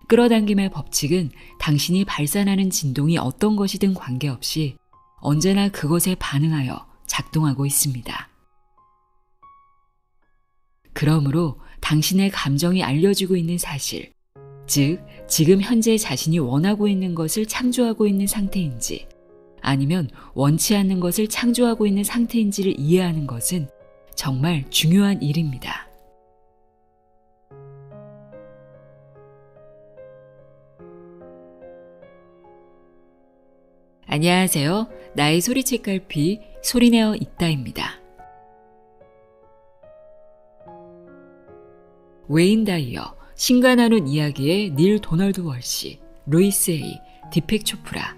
끌어당김의 법칙은 당신이 발산하는 진동이 어떤 것이든 관계없이 언제나 그것에 반응하여 작동하고 있습니다. 그러므로 당신의 감정이 알려주고 있는 사실, 즉 지금 현재 자신이 원하고 있는 것을 창조하고 있는 상태인지 아니면 원치 않는 것을 창조하고 있는 상태인지를 이해하는 것은 정말 중요한 일입니다. 안녕하세요. 나의 소리책갈피 소리내어 있다입니다. 웨인 다이어, 신과 나눈 이야기의 닐 도널드 월시, 루이스 A, 디펙 초프라,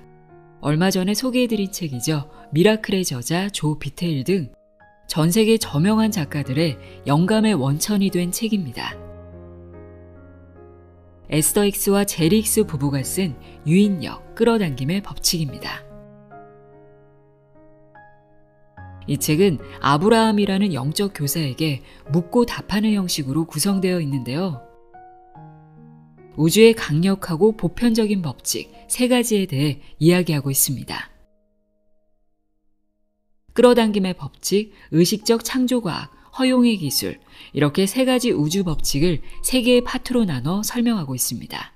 얼마 전에 소개해드린 책이죠. 미라클의 저자 조 비테일 등 전 세계 저명한 작가들의 영감의 원천이 된 책입니다. 에스더 익스와 제리 익스 부부가 쓴 유인력, 끌어당김의 법칙입니다. 이 책은 아브라함이라는 영적 교사에게 묻고 답하는 형식으로 구성되어 있는데요. 우주의 강력하고 보편적인 법칙 3가지에 대해 이야기하고 있습니다. 끌어당김의 법칙, 의식적 창조과학, 허용의 기술, 이렇게 3가지 우주 법칙을 3개의 파트로 나눠 설명하고 있습니다.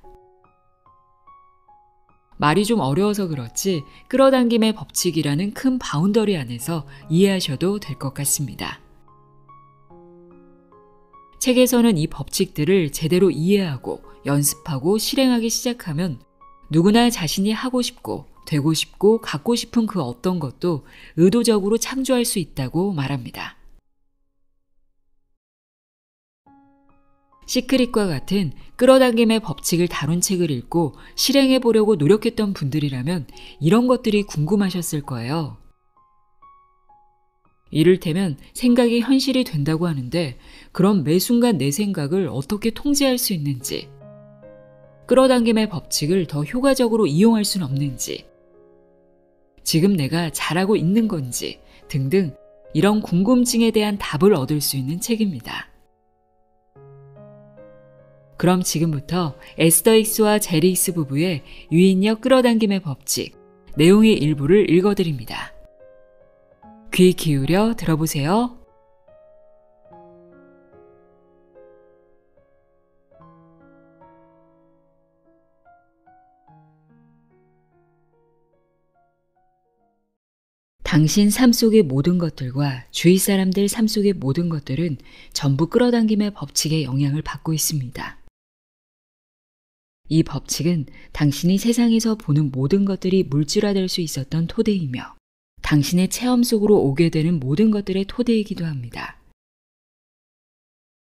말이 좀 어려워서 그렇지 끌어당김의 법칙이라는 큰 바운더리 안에서 이해하셔도 될 것 같습니다. 책에서는 이 법칙들을 제대로 이해하고 연습하고 실행하기 시작하면 누구나 자신이 하고 싶고 되고 싶고 갖고 싶은 그 어떤 것도 의도적으로 창조할 수 있다고 말합니다. 시크릿과 같은 끌어당김의 법칙을 다룬 책을 읽고 실행해 보려고 노력했던 분들이라면 이런 것들이 궁금하셨을 거예요. 이를테면 생각이 현실이 된다고 하는데 그럼 매 순간 내 생각을 어떻게 통제할 수 있는지, 끌어당김의 법칙을 더 효과적으로 이용할 수는 없는지, 지금 내가 잘하고 있는 건지 등등 이런 궁금증에 대한 답을 얻을 수 있는 책입니다. 그럼 지금부터 에스더 익스와 제리 익스 부부의 유인력 끌어당김의 법칙, 내용의 일부를 읽어드립니다. 귀 기울여 들어보세요. 당신 삶 속의 모든 것들과 주위 사람들 삶 속의 모든 것들은 전부 끌어당김의 법칙의 영향을 받고 있습니다. 이 법칙은 당신이 세상에서 보는 모든 것들이 물질화될 수 있었던 토대이며 당신의 체험 속으로 오게 되는 모든 것들의 토대이기도 합니다.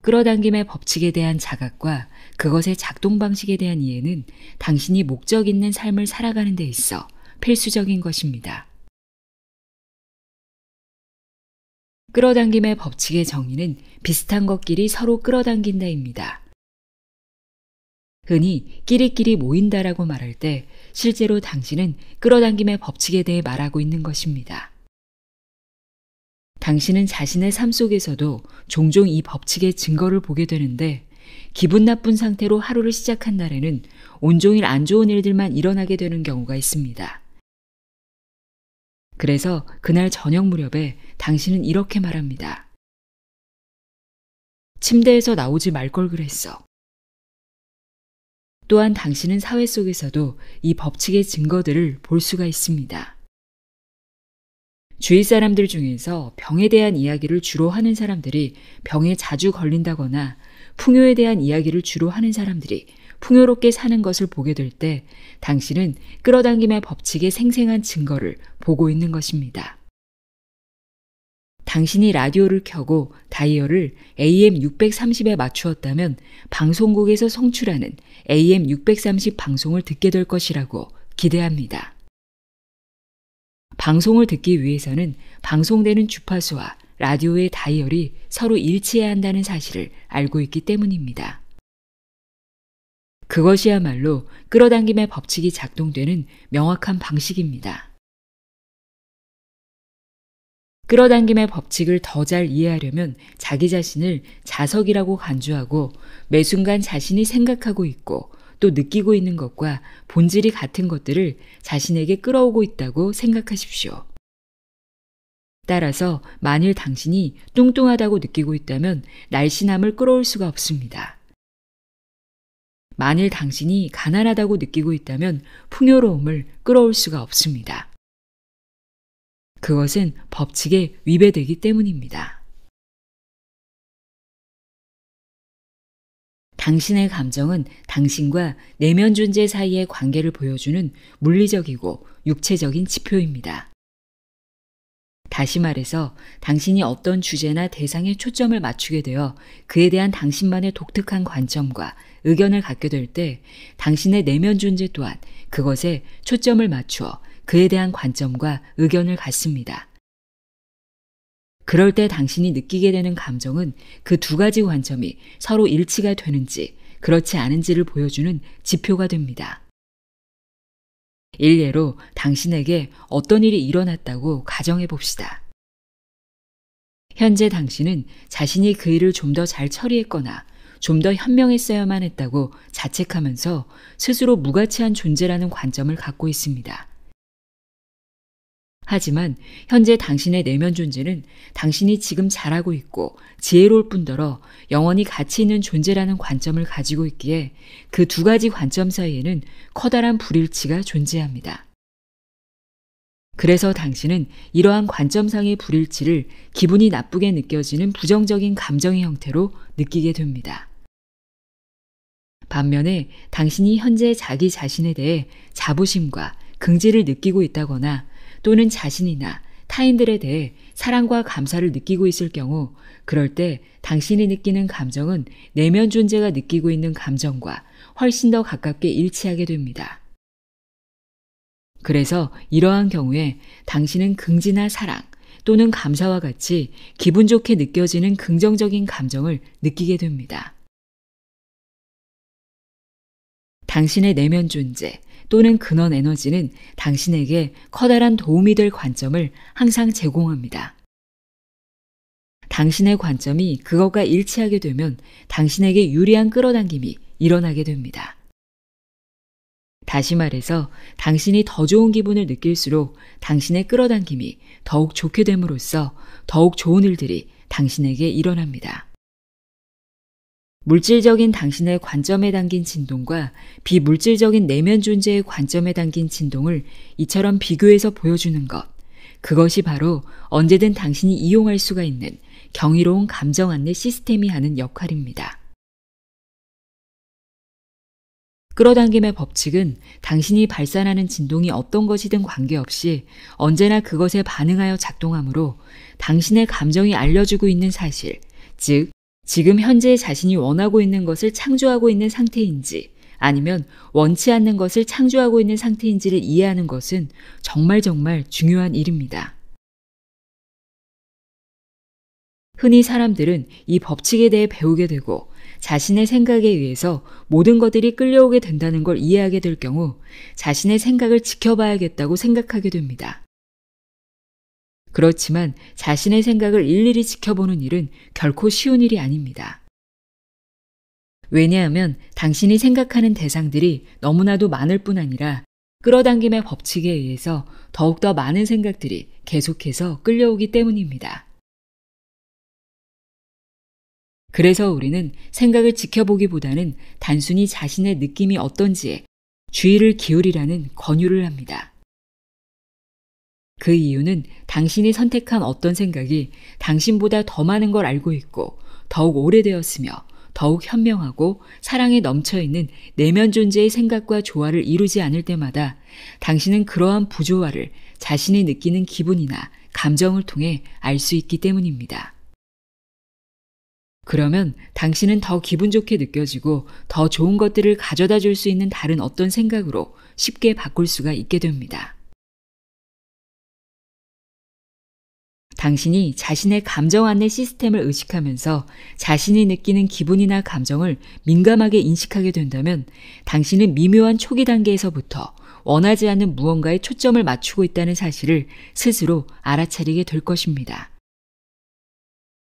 끌어당김의 법칙에 대한 자각과 그것의 작동 방식에 대한 이해는 당신이 목적 있는 삶을 살아가는 데 있어 필수적인 것입니다. 끌어당김의 법칙의 정의는 비슷한 것끼리 서로 끌어당긴다입니다. 흔히 끼리끼리 모인다라고 말할 때 실제로 당신은 끌어당김의 법칙에 대해 말하고 있는 것입니다. 당신은 자신의 삶 속에서도 종종 이 법칙의 증거를 보게 되는데 기분 나쁜 상태로 하루를 시작한 날에는 온종일 안 좋은 일들만 일어나게 되는 경우가 있습니다. 그래서 그날 저녁 무렵에 당신은 이렇게 말합니다. 침대에서 나오지 말 걸 그랬어. 또한 당신은 사회 속에서도 이 법칙의 증거들을 볼 수가 있습니다. 주위 사람들 중에서 병에 대한 이야기를 주로 하는 사람들이 병에 자주 걸린다거나 풍요에 대한 이야기를 주로 하는 사람들이 풍요롭게 사는 것을 보게 될 때 당신은 끌어당김의 법칙의 생생한 증거를 보고 있는 것입니다. 당신이 라디오를 켜고 다이얼을 AM 630에 맞추었다면 방송국에서 송출하는 AM 630 방송을 듣게 될 것이라고 기대합니다. 방송을 듣기 위해서는 방송되는 주파수와 라디오의 다이얼이 서로 일치해야 한다는 사실을 알고 있기 때문입니다. 그것이야말로 끌어당김의 법칙이 작동되는 명확한 방식입니다. 끌어당김의 법칙을 더 잘 이해하려면 자기 자신을 자석이라고 간주하고 매 순간 자신이 생각하고 있고 또 느끼고 있는 것과 본질이 같은 것들을 자신에게 끌어오고 있다고 생각하십시오. 따라서 만일 당신이 뚱뚱하다고 느끼고 있다면 날씬함을 끌어올 수가 없습니다. 만일 당신이 가난하다고 느끼고 있다면 풍요로움을 끌어올 수가 없습니다. 그것은 법칙에 위배되기 때문입니다. 당신의 감정은 당신과 내면 존재 사이의 관계를 보여주는 물리적이고 육체적인 지표입니다. 다시 말해서 당신이 어떤 주제나 대상에 초점을 맞추게 되어 그에 대한 당신만의 독특한 관점과 의견을 갖게 될 때 당신의 내면 존재 또한 그것에 초점을 맞추어 그에 대한 관점과 의견을 갖습니다. 그럴 때 당신이 느끼게 되는 감정은 그 두 가지 관점이 서로 일치가 되는지 그렇지 않은지를 보여주는 지표가 됩니다. 일례로 당신에게 어떤 일이 일어났다고 가정해 봅시다. 현재 당신은 자신이 그 일을 좀 더 잘 처리했거나 좀 더 현명했어야만 했다고 자책하면서 스스로 무가치한 존재라는 관점을 갖고 있습니다. 하지만 현재 당신의 내면 존재는 당신이 지금 잘하고 있고 지혜로울 뿐더러 영원히 가치 있는 존재라는 관점을 가지고 있기에 그 두 가지 관점 사이에는 커다란 불일치가 존재합니다. 그래서 당신은 이러한 관점상의 불일치를 기분이 나쁘게 느껴지는 부정적인 감정의 형태로 느끼게 됩니다. 반면에 당신이 현재 자기 자신에 대해 자부심과 긍지를 느끼고 있다거나 또는 자신이나 타인들에 대해 사랑과 감사를 느끼고 있을 경우 그럴 때 당신이 느끼는 감정은 내면 존재가 느끼고 있는 감정과 훨씬 더 가깝게 일치하게 됩니다. 그래서 이러한 경우에 당신은 긍지나 사랑 또는 감사와 같이 기분 좋게 느껴지는 긍정적인 감정을 느끼게 됩니다. 당신의 내면 존재 또는 근원 에너지는 당신에게 커다란 도움이 될 관점을 항상 제공합니다. 당신의 관점이 그것과 일치하게 되면 당신에게 유리한 끌어당김이 일어나게 됩니다. 다시 말해서 당신이 더 좋은 기분을 느낄수록 당신의 끌어당김이 더욱 좋게 됨으로써 더욱 좋은 일들이 당신에게 일어납니다. 물질적인 당신의 관점에 담긴 진동과 비물질적인 내면 존재의 관점에 담긴 진동을 이처럼 비교해서 보여주는 것, 그것이 바로 언제든 당신이 이용할 수가 있는 경이로운 감정 안내 시스템이 하는 역할입니다. 끌어당김의 법칙은 당신이 발산하는 진동이 어떤 것이든 관계없이 언제나 그것에 반응하여 작동하므로 당신의 감정이 알려주고 있는 사실, 즉 지금 현재 자신이 원하고 있는 것을 창조하고 있는 상태인지 아니면 원치 않는 것을 창조하고 있는 상태인지를 이해하는 것은 정말 중요한 일입니다. 흔히 사람들은 이 법칙에 대해 배우게 되고 자신의 생각에 의해서 모든 것들이 끌려오게 된다는 걸 이해하게 될 경우 자신의 생각을 지켜봐야겠다고 생각하게 됩니다. 그렇지만 자신의 생각을 일일이 지켜보는 일은 결코 쉬운 일이 아닙니다. 왜냐하면 당신이 생각하는 대상들이 너무나도 많을 뿐 아니라 끌어당김의 법칙에 의해서 더욱더 많은 생각들이 계속해서 끌려오기 때문입니다. 그래서 우리는 생각을 지켜보기보다는 단순히 자신의 느낌이 어떤지에 주의를 기울이라는 권유를 합니다. 그 이유는 당신이 선택한 어떤 생각이 당신보다 더 많은 걸 알고 있고 더욱 오래되었으며 더욱 현명하고 사랑에 넘쳐있는 내면 존재의 생각과 조화를 이루지 않을 때마다 당신은 그러한 부조화를 자신이 느끼는 기분이나 감정을 통해 알 수 있기 때문입니다. 그러면 당신은 더 기분 좋게 느껴지고 더 좋은 것들을 가져다 줄 수 있는 다른 어떤 생각으로 쉽게 바꿀 수가 있게 됩니다. 당신이 자신의 감정 안내 시스템을 의식하면서 자신이 느끼는 기분이나 감정을 민감하게 인식하게 된다면 당신은 미묘한 초기 단계에서부터 원하지 않는 무언가에 초점을 맞추고 있다는 사실을 스스로 알아차리게 될 것입니다.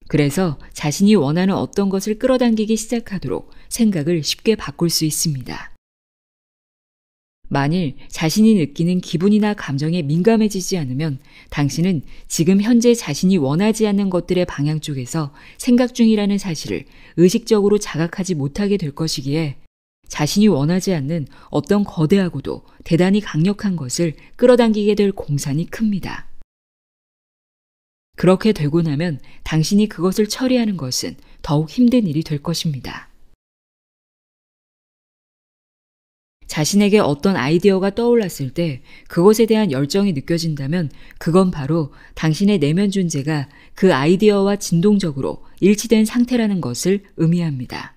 그래서 자신이 원하는 어떤 것을 끌어당기기 시작하도록 생각을 쉽게 바꿀 수 있습니다. 만일 자신이 느끼는 기분이나 감정에 민감해지지 않으면 당신은 지금 현재 자신이 원하지 않는 것들의 방향 쪽에서 생각 중이라는 사실을 의식적으로 자각하지 못하게 될 것이기에 자신이 원하지 않는 어떤 거대하고도 대단히 강력한 것을 끌어당기게 될 공산이 큽니다. 그렇게 되고 나면 당신이 그것을 처리하는 것은 더욱 힘든 일이 될 것입니다. 자신에게 어떤 아이디어가 떠올랐을 때 그것에 대한 열정이 느껴진다면 그건 바로 당신의 내면 존재가 그 아이디어와 진동적으로 일치된 상태라는 것을 의미합니다.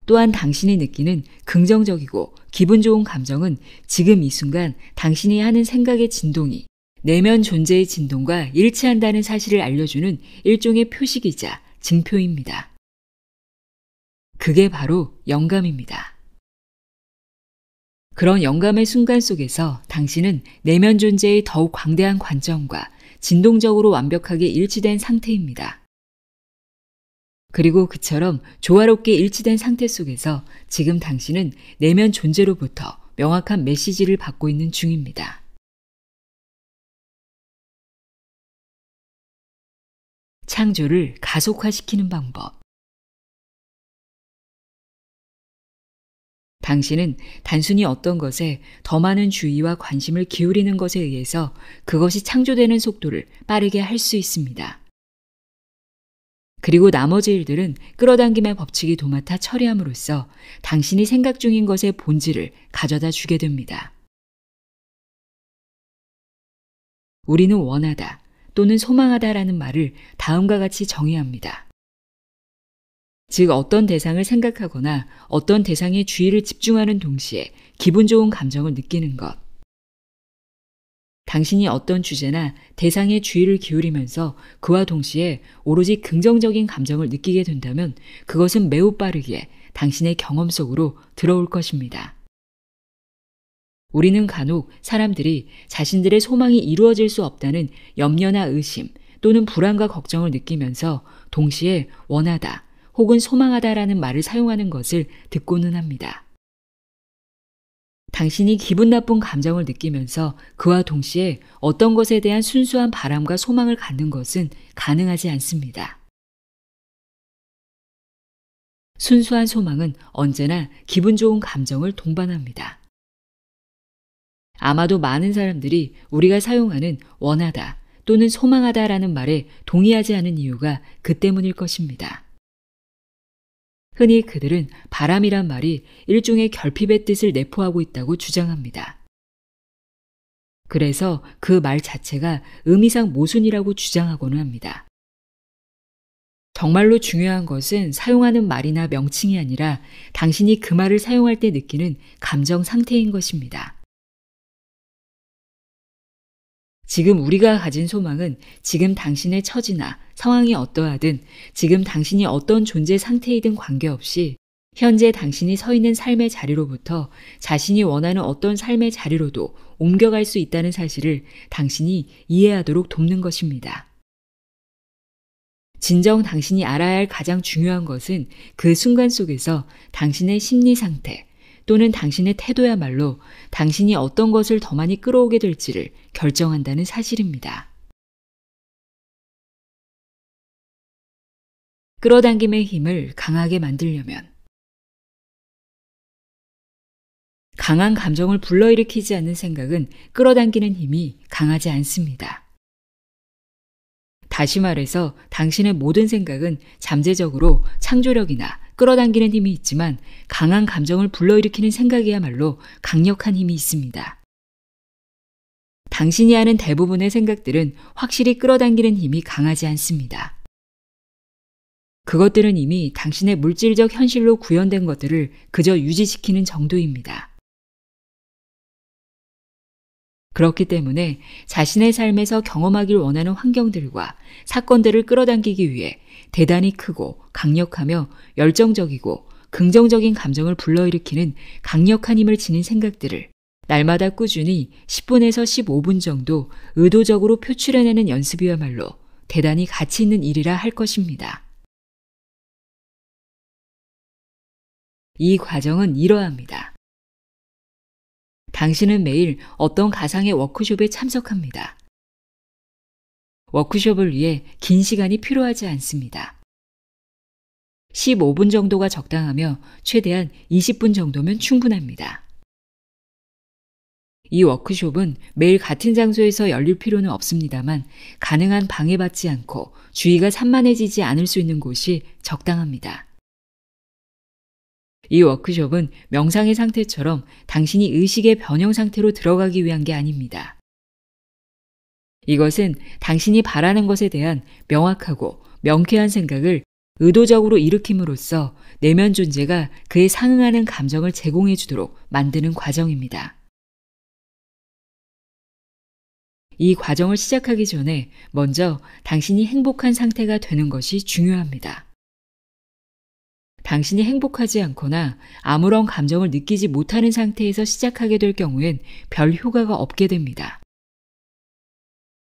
또한 당신이 느끼는 긍정적이고 기분 좋은 감정은 지금 이 순간 당신이 하는 생각의 진동이 내면 존재의 진동과 일치한다는 사실을 알려주는 일종의 표식이자 증표입니다. 그게 바로 영감입니다. 그런 영감의 순간 속에서 당신은 내면 존재의 더욱 광대한 관점과 진동적으로 완벽하게 일치된 상태입니다. 그리고 그처럼 조화롭게 일치된 상태 속에서 지금 당신은 내면 존재로부터 명확한 메시지를 받고 있는 중입니다. 창조를 가속화시키는 방법. 당신은 단순히 어떤 것에 더 많은 주의와 관심을 기울이는 것에 의해서 그것이 창조되는 속도를 빠르게 할 수 있습니다. 그리고 나머지 일들은 끌어당김의 법칙이 도맡아 처리함으로써 당신이 생각 중인 것의 본질을 가져다 주게 됩니다. 우리는 원하다 또는 소망하다라는 말을 다음과 같이 정의합니다. 즉 어떤 대상을 생각하거나 어떤 대상에 주의를 집중하는 동시에 기분 좋은 감정을 느끼는 것. 당신이 어떤 주제나 대상에 주의를 기울이면서 그와 동시에 오로지 긍정적인 감정을 느끼게 된다면 그것은 매우 빠르게 당신의 경험 속으로 들어올 것입니다. 우리는 간혹 사람들이 자신들의 소망이 이루어질 수 없다는 염려나 의심 또는 불안과 걱정을 느끼면서 동시에 원하다 혹은 소망하다라는 말을 사용하는 것을 듣고는 합니다. 당신이 기분 나쁜 감정을 느끼면서 그와 동시에 어떤 것에 대한 순수한 바람과 소망을 갖는 것은 가능하지 않습니다. 순수한 소망은 언제나 기분 좋은 감정을 동반합니다. 아마도 많은 사람들이 우리가 사용하는 원하다 또는 소망하다라는 말에 동의하지 않은 이유가 그 때문일 것입니다. 흔히 그들은 바람이란 말이 일종의 결핍의 뜻을 내포하고 있다고 주장합니다. 그래서 그 말 자체가 의미상 모순이라고 주장하고는 합니다. 정말로 중요한 것은 사용하는 말이나 명칭이 아니라 당신이 그 말을 사용할 때 느끼는 감정 상태인 것입니다. 지금 우리가 가진 소망은 지금 당신의 처지나 상황이 어떠하든 지금 당신이 어떤 존재 상태이든 관계없이 현재 당신이 서 있는 삶의 자리로부터 자신이 원하는 어떤 삶의 자리로도 옮겨갈 수 있다는 사실을 당신이 이해하도록 돕는 것입니다. 진정 당신이 알아야 할 가장 중요한 것은 그 순간 속에서 당신의 심리 상태 또는 당신의 태도야말로 당신이 어떤 것을 더 많이 끌어오게 될지를 결정한다는 사실입니다. 끌어당김의 힘을 강하게 만들려면 강한 감정을 불러일으키지 않는 생각은 끌어당기는 힘이 강하지 않습니다. 다시 말해서 당신의 모든 생각은 잠재적으로 창조력이나 끌어당기는 힘이 있지만 강한 감정을 불러일으키는 생각이야말로 강력한 힘이 있습니다. 당신이 하는 대부분의 생각들은 확실히 끌어당기는 힘이 강하지 않습니다. 그것들은 이미 당신의 물질적 현실로 구현된 것들을 그저 유지시키는 정도입니다. 그렇기 때문에 자신의 삶에서 경험하길 원하는 환경들과 사건들을 끌어당기기 위해 대단히 크고 강력하며 열정적이고 긍정적인 감정을 불러일으키는 강력한 힘을 지닌 생각들을 날마다 꾸준히 10분에서 15분 정도 의도적으로 표출해내는 연습이야말로 대단히 가치 있는 일이라 할 것입니다. 이 과정은 이러합니다. 당신은 매일 어떤 가상의 워크숍에 참석합니다. 워크숍을 위해 긴 시간이 필요하지 않습니다. 15분 정도가 적당하며 최대한 20분 정도면 충분합니다. 이 워크숍은 매일 같은 장소에서 열릴 필요는 없습니다만 가능한 방해받지 않고 주의가 산만해지지 않을 수 있는 곳이 적당합니다. 이 워크숍은 명상의 상태처럼 당신이 의식의 변형 상태로 들어가기 위한 게 아닙니다. 이것은 당신이 바라는 것에 대한 명확하고 명쾌한 생각을 의도적으로 일으킴으로써 내면 존재가 그에 상응하는 감정을 제공해 주도록 만드는 과정입니다. 이 과정을 시작하기 전에 먼저 당신이 행복한 상태가 되는 것이 중요합니다. 당신이 행복하지 않거나 아무런 감정을 느끼지 못하는 상태에서 시작하게 될 경우엔 별 효과가 없게 됩니다.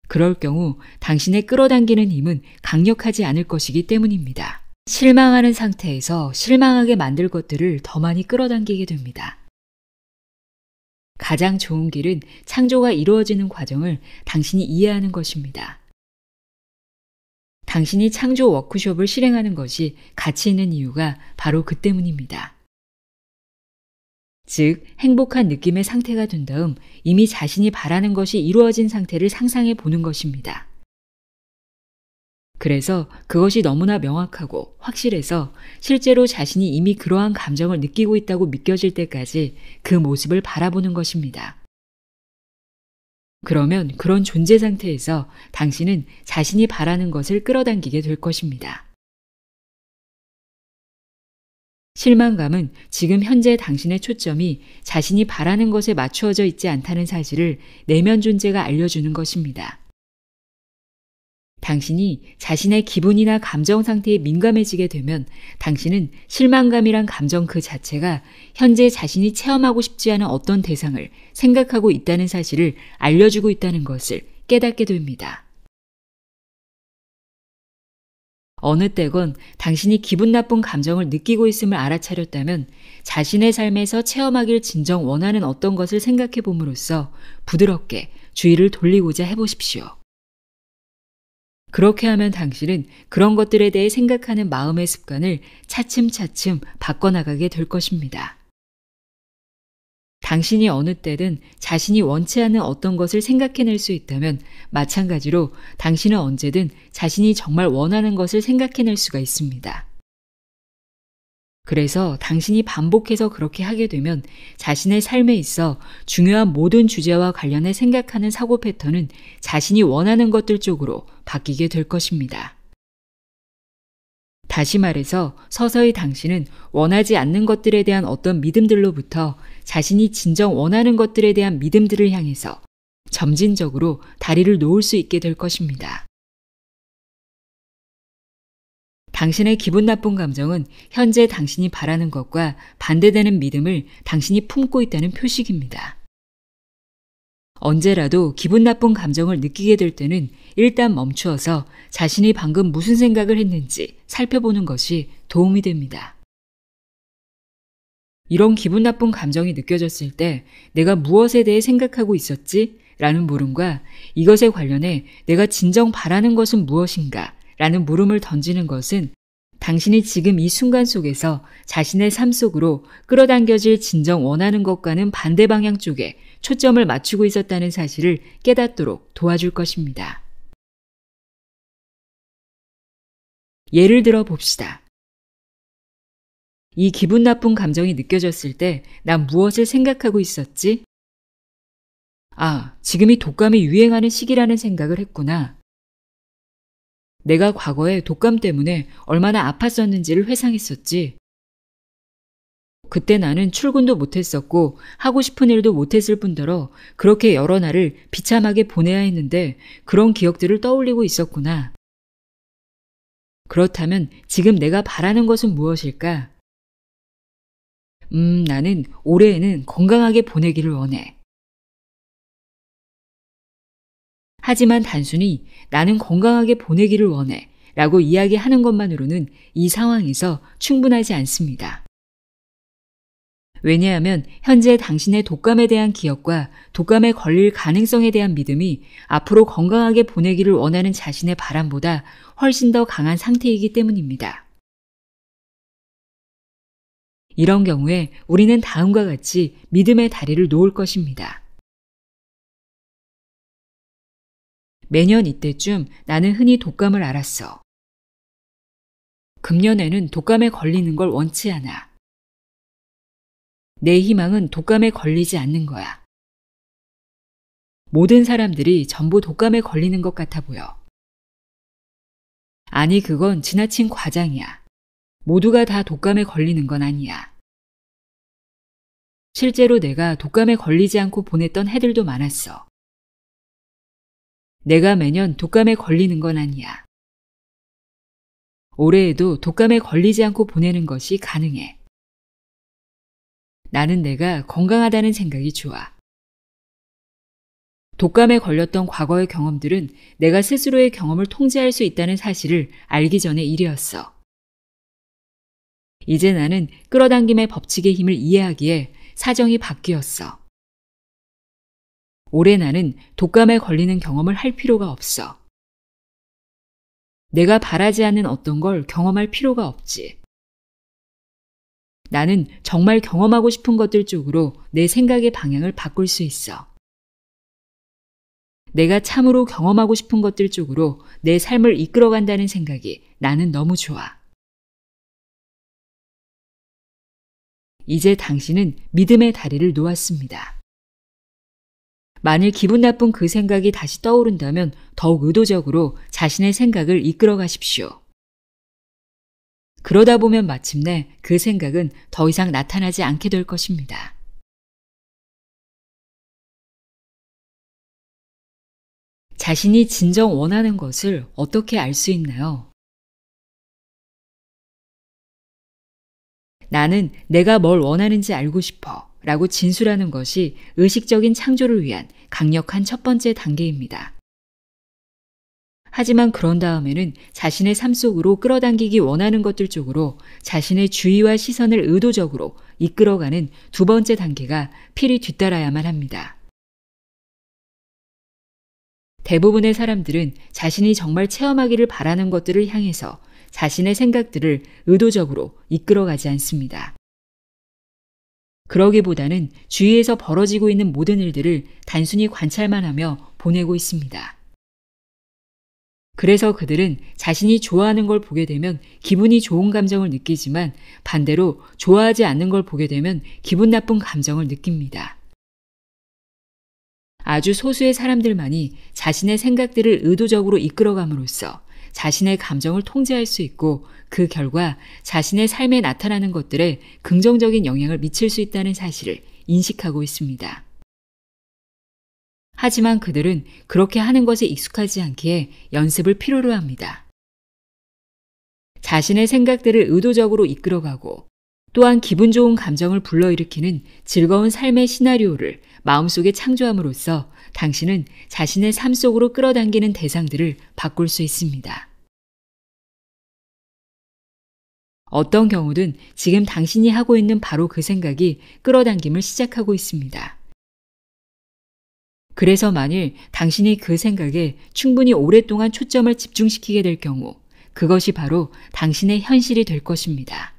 그럴 경우 당신의 끌어당기는 힘은 강력하지 않을 것이기 때문입니다. 실망하는 상태에서 실망하게 만들 것들을 더 많이 끌어당기게 됩니다. 가장 좋은 길은 창조가 이루어지는 과정을 당신이 이해하는 것입니다. 당신이 창조 워크숍을 실행하는 것이 가치 있는 이유가 바로 그 때문입니다. 즉, 행복한 느낌의 상태가 된 다음 이미 자신이 바라는 것이 이루어진 상태를 상상해 보는 것입니다. 그래서 그것이 너무나 명확하고 확실해서 실제로 자신이 이미 그러한 감정을 느끼고 있다고 믿겨질 때까지 그 모습을 바라보는 것입니다. 그러면 그런 존재 상태에서 당신은 자신이 바라는 것을 끌어당기게 될 것입니다. 실망감은 지금 현재 당신의 초점이 자신이 바라는 것에 맞추어져 있지 않다는 사실을 내면 존재가 알려주는 것입니다. 당신이 자신의 기분이나 감정 상태에 민감해지게 되면 당신은 실망감이란 감정 그 자체가 현재 자신이 체험하고 싶지 않은 어떤 대상을 생각하고 있다는 사실을 알려주고 있다는 것을 깨닫게 됩니다. 어느 때건 당신이 기분 나쁜 감정을 느끼고 있음을 알아차렸다면 자신의 삶에서 체험하길 진정 원하는 어떤 것을 생각해 봄으로써 부드럽게 주의를 돌리고자 해보십시오. 그렇게 하면 당신은 그런 것들에 대해 생각하는 마음의 습관을 차츰차츰 바꿔나가게 될 것입니다. 당신이 어느 때든 자신이 원치 않는 어떤 것을 생각해낼 수 있다면 마찬가지로 당신은 언제든 자신이 정말 원하는 것을 생각해낼 수가 있습니다. 그래서 당신이 반복해서 그렇게 하게 되면 자신의 삶에 있어 중요한 모든 주제와 관련해 생각하는 사고 패턴은 자신이 원하는 것들 쪽으로 바뀌게 될 것입니다. 다시 말해서 서서히 당신은 원하지 않는 것들에 대한 어떤 믿음들로부터 자신이 진정 원하는 것들에 대한 믿음들을 향해서 점진적으로 다리를 놓을 수 있게 될 것입니다. 당신의 기분 나쁜 감정은 현재 당신이 바라는 것과 반대되는 믿음을 당신이 품고 있다는 표식입니다. 언제라도 기분 나쁜 감정을 느끼게 될 때는 일단 멈추어서 자신이 방금 무슨 생각을 했는지 살펴보는 것이 도움이 됩니다. 이런 기분 나쁜 감정이 느껴졌을 때 내가 무엇에 대해 생각하고 있었지? 라는 물음과 이것에 관련해 내가 진정 바라는 것은 무엇인가? 라는 물음을 던지는 것은 당신이 지금 이 순간 속에서 자신의 삶 속으로 끌어당겨질 진정 원하는 것과는 반대 방향 쪽에 초점을 맞추고 있었다는 사실을 깨닫도록 도와줄 것입니다. 예를 들어 봅시다. 이 기분 나쁜 감정이 느껴졌을 때 난 무엇을 생각하고 있었지? 아, 지금이 독감이 유행하는 시기라는 생각을 했구나. 내가 과거에 독감 때문에 얼마나 아팠었는지를 회상했었지. 그때 나는 출근도 못했었고 하고 싶은 일도 못했을 뿐더러 그렇게 여러 날을 비참하게 보내야 했는데 그런 기억들을 떠올리고 있었구나. 그렇다면 지금 내가 바라는 것은 무엇일까? 나는 올해에는 건강하게 보내기를 원해. 하지만 단순히 나는 건강하게 보내기를 원해 라고 이야기하는 것만으로는 이 상황에서 충분하지 않습니다. 왜냐하면 현재 당신의 독감에 대한 기억과 독감에 걸릴 가능성에 대한 믿음이 앞으로 건강하게 보내기를 원하는 자신의 바람보다 훨씬 더 강한 상태이기 때문입니다. 이런 경우에 우리는 다음과 같이 믿음의 다리를 놓을 것입니다. 매년 이때쯤 나는 흔히 독감을 앓았어. 금년에는 독감에 걸리는 걸 원치 않아. 내 희망은 독감에 걸리지 않는 거야. 모든 사람들이 전부 독감에 걸리는 것 같아 보여. 아니, 그건 지나친 과장이야. 모두가 다 독감에 걸리는 건 아니야. 실제로 내가 독감에 걸리지 않고 보냈던 해들도 많았어. 내가 매년 독감에 걸리는 건 아니야. 올해에도 독감에 걸리지 않고 보내는 것이 가능해. 나는 내가 건강하다는 생각이 좋아. 독감에 걸렸던 과거의 경험들은 내가 스스로의 경험을 통제할 수 있다는 사실을 알기 전의 일이었어. 이제 나는 끌어당김의 법칙의 힘을 이해하기에 사정이 바뀌었어. 올해 나는 독감에 걸리는 경험을 할 필요가 없어. 내가 바라지 않는 어떤 걸 경험할 필요가 없지. 나는 정말 경험하고 싶은 것들 쪽으로 내 생각의 방향을 바꿀 수 있어. 내가 참으로 경험하고 싶은 것들 쪽으로 내 삶을 이끌어간다는 생각이 나는 너무 좋아. 이제 당신은 믿음의 다리를 놓았습니다. 만일 기분 나쁜 그 생각이 다시 떠오른다면 더욱 의도적으로 자신의 생각을 이끌어 가십시오. 그러다 보면 마침내 그 생각은 더 이상 나타나지 않게 될 것입니다. 자신이 진정 원하는 것을 어떻게 알 수 있나요? 나는 내가 뭘 원하는지 알고 싶어 라고 진술하는 것이 의식적인 창조를 위한 강력한 첫 번째 단계입니다. 하지만 그런 다음에는 자신의 삶 속으로 끌어당기기 원하는 것들 쪽으로 자신의 주의와 시선을 의도적으로 이끌어가는 두 번째 단계가 필히 뒤따라야만 합니다. 대부분의 사람들은 자신이 정말 체험하기를 바라는 것들을 향해서 자신의 생각들을 의도적으로 이끌어가지 않습니다. 그러기보다는 주위에서 벌어지고 있는 모든 일들을 단순히 관찰만 하며 보내고 있습니다. 그래서 그들은 자신이 좋아하는 걸 보게 되면 기분이 좋은 감정을 느끼지만 반대로 좋아하지 않는 걸 보게 되면 기분 나쁜 감정을 느낍니다. 아주 소수의 사람들만이 자신의 생각들을 의도적으로 이끌어감으로써 자신의 감정을 통제할 수 있고 그 결과 자신의 삶에 나타나는 것들에 긍정적인 영향을 미칠 수 있다는 사실을 인식하고 있습니다. 하지만 그들은 그렇게 하는 것에 익숙하지 않기에 연습을 필요로 합니다. 자신의 생각들을 의도적으로 이끌어가고 또한 기분 좋은 감정을 불러일으키는 즐거운 삶의 시나리오를 마음속에 창조함으로써 당신은 자신의 삶 속으로 끌어당기는 대상들을 바꿀 수 있습니다. 어떤 경우든 지금 당신이 하고 있는 바로 그 생각이 끌어당김을 시작하고 있습니다. 그래서 만일 당신이 그 생각에 충분히 오랫동안 초점을 집중시키게 될 경우 그것이 바로 당신의 현실이 될 것입니다.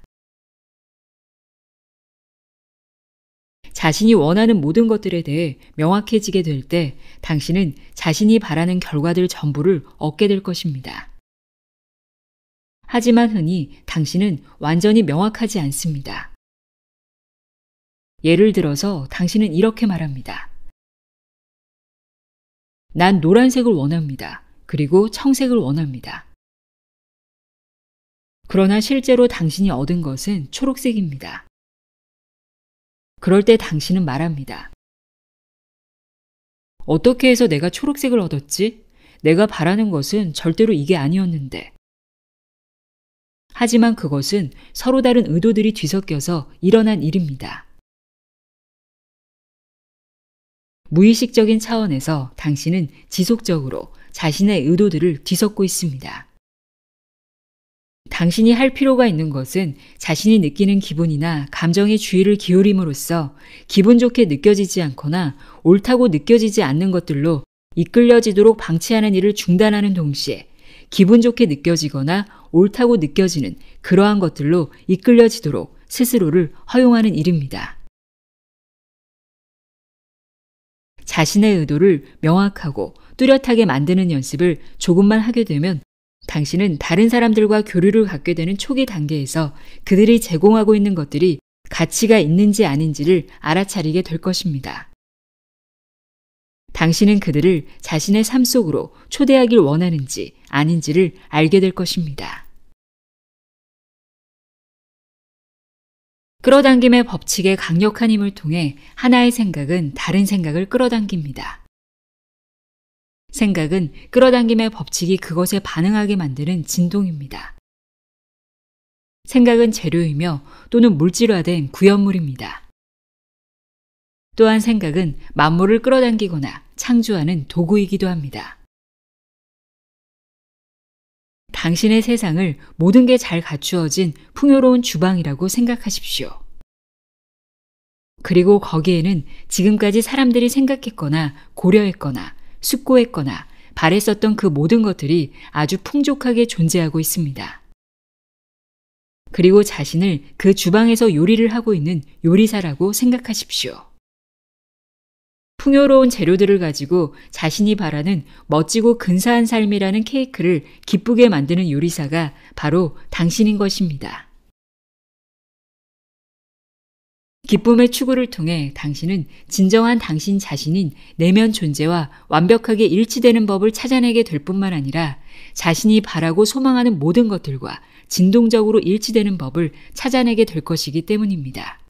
자신이 원하는 모든 것들에 대해 명확해지게 될 때 당신은 자신이 바라는 결과들 전부를 얻게 될 것입니다. 하지만 흔히 당신은 완전히 명확하지 않습니다. 예를 들어서 당신은 이렇게 말합니다. 난 노란색을 원합니다. 그리고 청색을 원합니다. 그러나 실제로 당신이 얻은 것은 초록색입니다. 그럴 때 당신은 말합니다. 어떻게 해서 내가 초록색을 얻었지? 내가 바라는 것은 절대로 이게 아니었는데. 하지만 그것은 서로 다른 의도들이 뒤섞여서 일어난 일입니다. 무의식적인 차원에서 당신은 지속적으로 자신의 의도들을 뒤섞고 있습니다. 당신이 할 필요가 있는 것은 자신이 느끼는 기분이나 감정에 주의를 기울임으로써 기분 좋게 느껴지지 않거나 옳다고 느껴지지 않는 것들로 이끌려지도록 방치하는 일을 중단하는 동시에 기분 좋게 느껴지거나 옳다고 느껴지는 그러한 것들로 이끌려지도록 스스로를 허용하는 일입니다. 자신의 의도를 명확하고 뚜렷하게 만드는 연습을 조금만 하게 되면 당신은 다른 사람들과 교류를 갖게 되는 초기 단계에서 그들이 제공하고 있는 것들이 가치가 있는지 아닌지를 알아차리게 될 것입니다. 당신은 그들을 자신의 삶 속으로 초대하길 원하는지 아닌지를 알게 될 것입니다. 끌어당김의 법칙의 강력한 힘을 통해 하나의 생각은 다른 생각을 끌어당깁니다. 생각은 끌어당김의 법칙이 그것에 반응하게 만드는 진동입니다. 생각은 재료이며 또는 물질화된 구현물입니다. 또한 생각은 만물을 끌어당기거나 창조하는 도구이기도 합니다. 당신의 세상을 모든 게 잘 갖추어진 풍요로운 주방이라고 생각하십시오. 그리고 거기에는 지금까지 사람들이 생각했거나 고려했거나 숙고했거나 바랬었던 그 모든 것들이 아주 풍족하게 존재하고 있습니다. 그리고 자신을 그 주방에서 요리를 하고 있는 요리사라고 생각하십시오. 풍요로운 재료들을 가지고 자신이 바라는 멋지고 근사한 삶이라는 케이크를 기쁘게 만드는 요리사가 바로 당신인 것입니다. 기쁨의 추구를 통해 당신은 진정한 당신 자신인 내면 존재와 완벽하게 일치되는 법을 찾아내게 될 뿐만 아니라 자신이 바라고 소망하는 모든 것들과 진동적으로 일치되는 법을 찾아내게 될 것이기 때문입니다.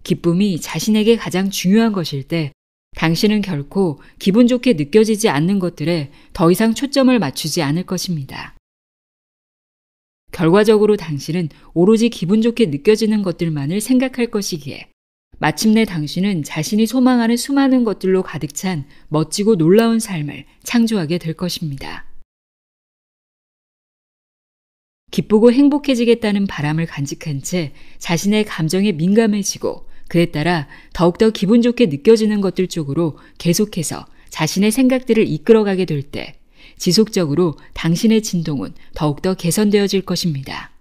기쁨이 자신에게 가장 중요한 것일 때 당신은 결코 기분 좋게 느껴지지 않는 것들에 더 이상 초점을 맞추지 않을 것입니다. 결과적으로 당신은 오로지 기분 좋게 느껴지는 것들만을 생각할 것이기에 마침내 당신은 자신이 소망하는 수많은 것들로 가득 찬 멋지고 놀라운 삶을 창조하게 될 것입니다. 기쁘고 행복해지겠다는 바람을 간직한 채 자신의 감정에 민감해지고 그에 따라 더욱더 기분 좋게 느껴지는 것들 쪽으로 계속해서 자신의 생각들을 이끌어가게 될 때 지속적으로 당신의 진동은 더욱더 개선되어질 것입니다.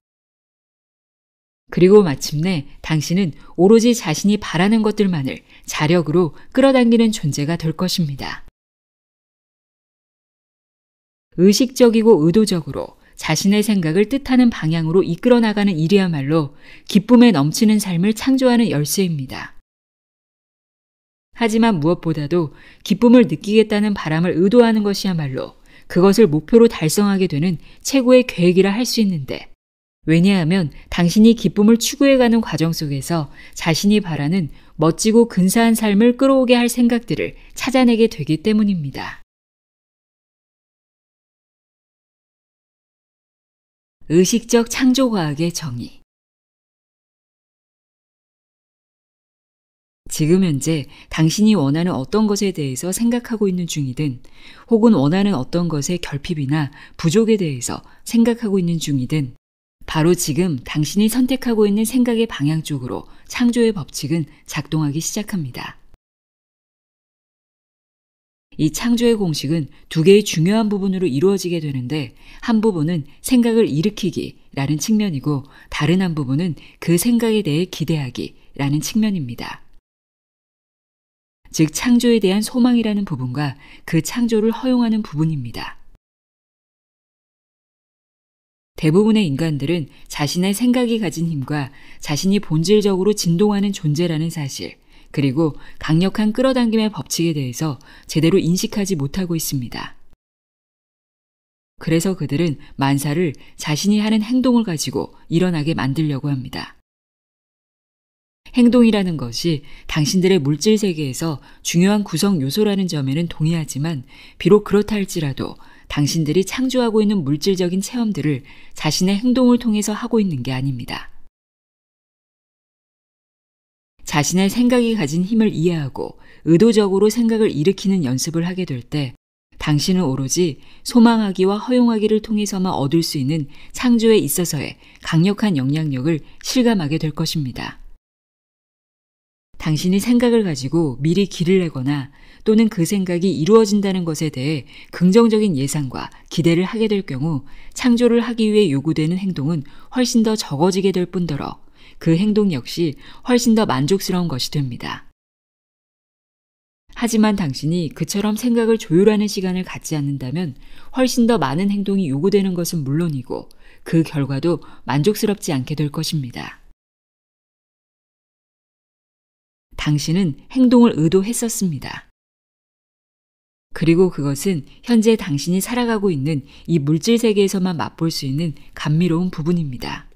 그리고 마침내 당신은 오로지 자신이 바라는 것들만을 자력으로 끌어당기는 존재가 될 것입니다. 의식적이고 의도적으로 자신의 생각을 뜻하는 방향으로 이끌어 나가는 일이야말로 기쁨에 넘치는 삶을 창조하는 열쇠입니다. 하지만 무엇보다도 기쁨을 느끼겠다는 바람을 의도하는 것이야말로 그것을 목표로 달성하게 되는 최고의 계획이라 할 수 있는데, 왜냐하면 당신이 기쁨을 추구해가는 과정 속에서 자신이 바라는 멋지고 근사한 삶을 끌어오게 할 생각들을 찾아내게 되기 때문입니다. 의식적 창조과학의 정의. 지금 현재 당신이 원하는 어떤 것에 대해서 생각하고 있는 중이든 혹은 원하는 어떤 것의 결핍이나 부족에 대해서 생각하고 있는 중이든 바로 지금 당신이 선택하고 있는 생각의 방향 쪽으로 창조의 법칙은 작동하기 시작합니다. 이 창조의 공식은 두 개의 중요한 부분으로 이루어지게 되는데, 한 부분은 생각을 일으키기라는 측면이고 다른 한 부분은 그 생각에 대해 기대하기라는 측면입니다. 즉 창조에 대한 소망이라는 부분과 그 창조를 허용하는 부분입니다. 대부분의 인간들은 자신의 생각이 가진 힘과 자신이 본질적으로 진동하는 존재라는 사실, 그리고 강력한 끌어당김의 법칙에 대해서 제대로 인식하지 못하고 있습니다. 그래서 그들은 만사를 자신이 하는 행동을 가지고 일어나게 만들려고 합니다. 행동이라는 것이 당신들의 물질 세계에서 중요한 구성 요소라는 점에는 동의하지만, 비록 그렇다 할지라도 당신들이 창조하고 있는 물질적인 체험들을 자신의 행동을 통해서 하고 있는 게 아닙니다. 자신의 생각이 가진 힘을 이해하고 의도적으로 생각을 일으키는 연습을 하게 될 때 당신은 오로지 소망하기와 허용하기를 통해서만 얻을 수 있는 창조에 있어서의 강력한 영향력을 실감하게 될 것입니다. 당신이 생각을 가지고 미리 길을 내거나 또는 그 생각이 이루어진다는 것에 대해 긍정적인 예상과 기대를 하게 될 경우 창조를 하기 위해 요구되는 행동은 훨씬 더 적어지게 될 뿐더러 그 행동 역시 훨씬 더 만족스러운 것이 됩니다. 하지만 당신이 그처럼 생각을 조율하는 시간을 갖지 않는다면 훨씬 더 많은 행동이 요구되는 것은 물론이고 그 결과도 만족스럽지 않게 될 것입니다. 당신은 행동을 의도했었습니다. 그리고 그것은 현재 당신이 살아가고 있는 이 물질 세계에서만 맛볼 수 있는 감미로운 부분입니다.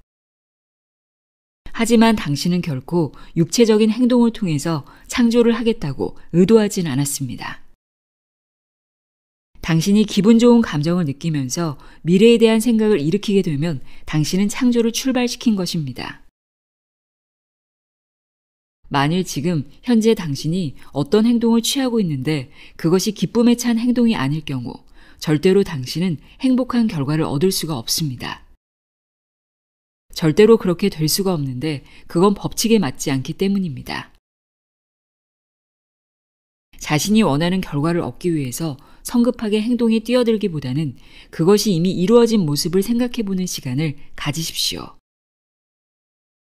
하지만 당신은 결코 육체적인 행동을 통해서 창조를 하겠다고 의도하진 않았습니다. 당신이 기분 좋은 감정을 느끼면서 미래에 대한 생각을 일으키게 되면 당신은 창조를 출발시킨 것입니다. 만일 지금 현재 당신이 어떤 행동을 취하고 있는데 그것이 기쁨에 찬 행동이 아닐 경우 절대로 당신은 행복한 결과를 얻을 수가 없습니다. 절대로 그렇게 될 수가 없는데 그건 법칙에 맞지 않기 때문입니다. 자신이 원하는 결과를 얻기 위해서 성급하게 행동에 뛰어들기보다는 그것이 이미 이루어진 모습을 생각해보는 시간을 가지십시오.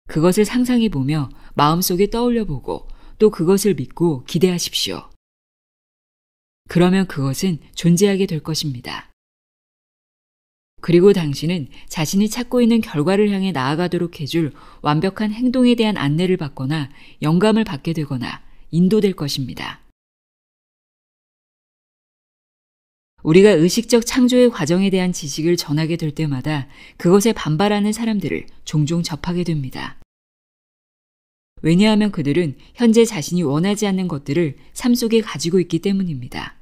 그것을 상상해보며 마음속에 떠올려보고 또 그것을 믿고 기대하십시오. 그러면 그것은 존재하게 될 것입니다. 그리고 당신은 자신이 찾고 있는 결과를 향해 나아가도록 해줄 완벽한 행동에 대한 안내를 받거나 영감을 받게 되거나 인도될 것입니다. 우리가 의식적 창조의 과정에 대한 지식을 전하게 될 때마다 그것에 반발하는 사람들을 종종 접하게 됩니다. 왜냐하면 그들은 현재 자신이 원하지 않는 것들을 삶 속에 가지고 있기 때문입니다.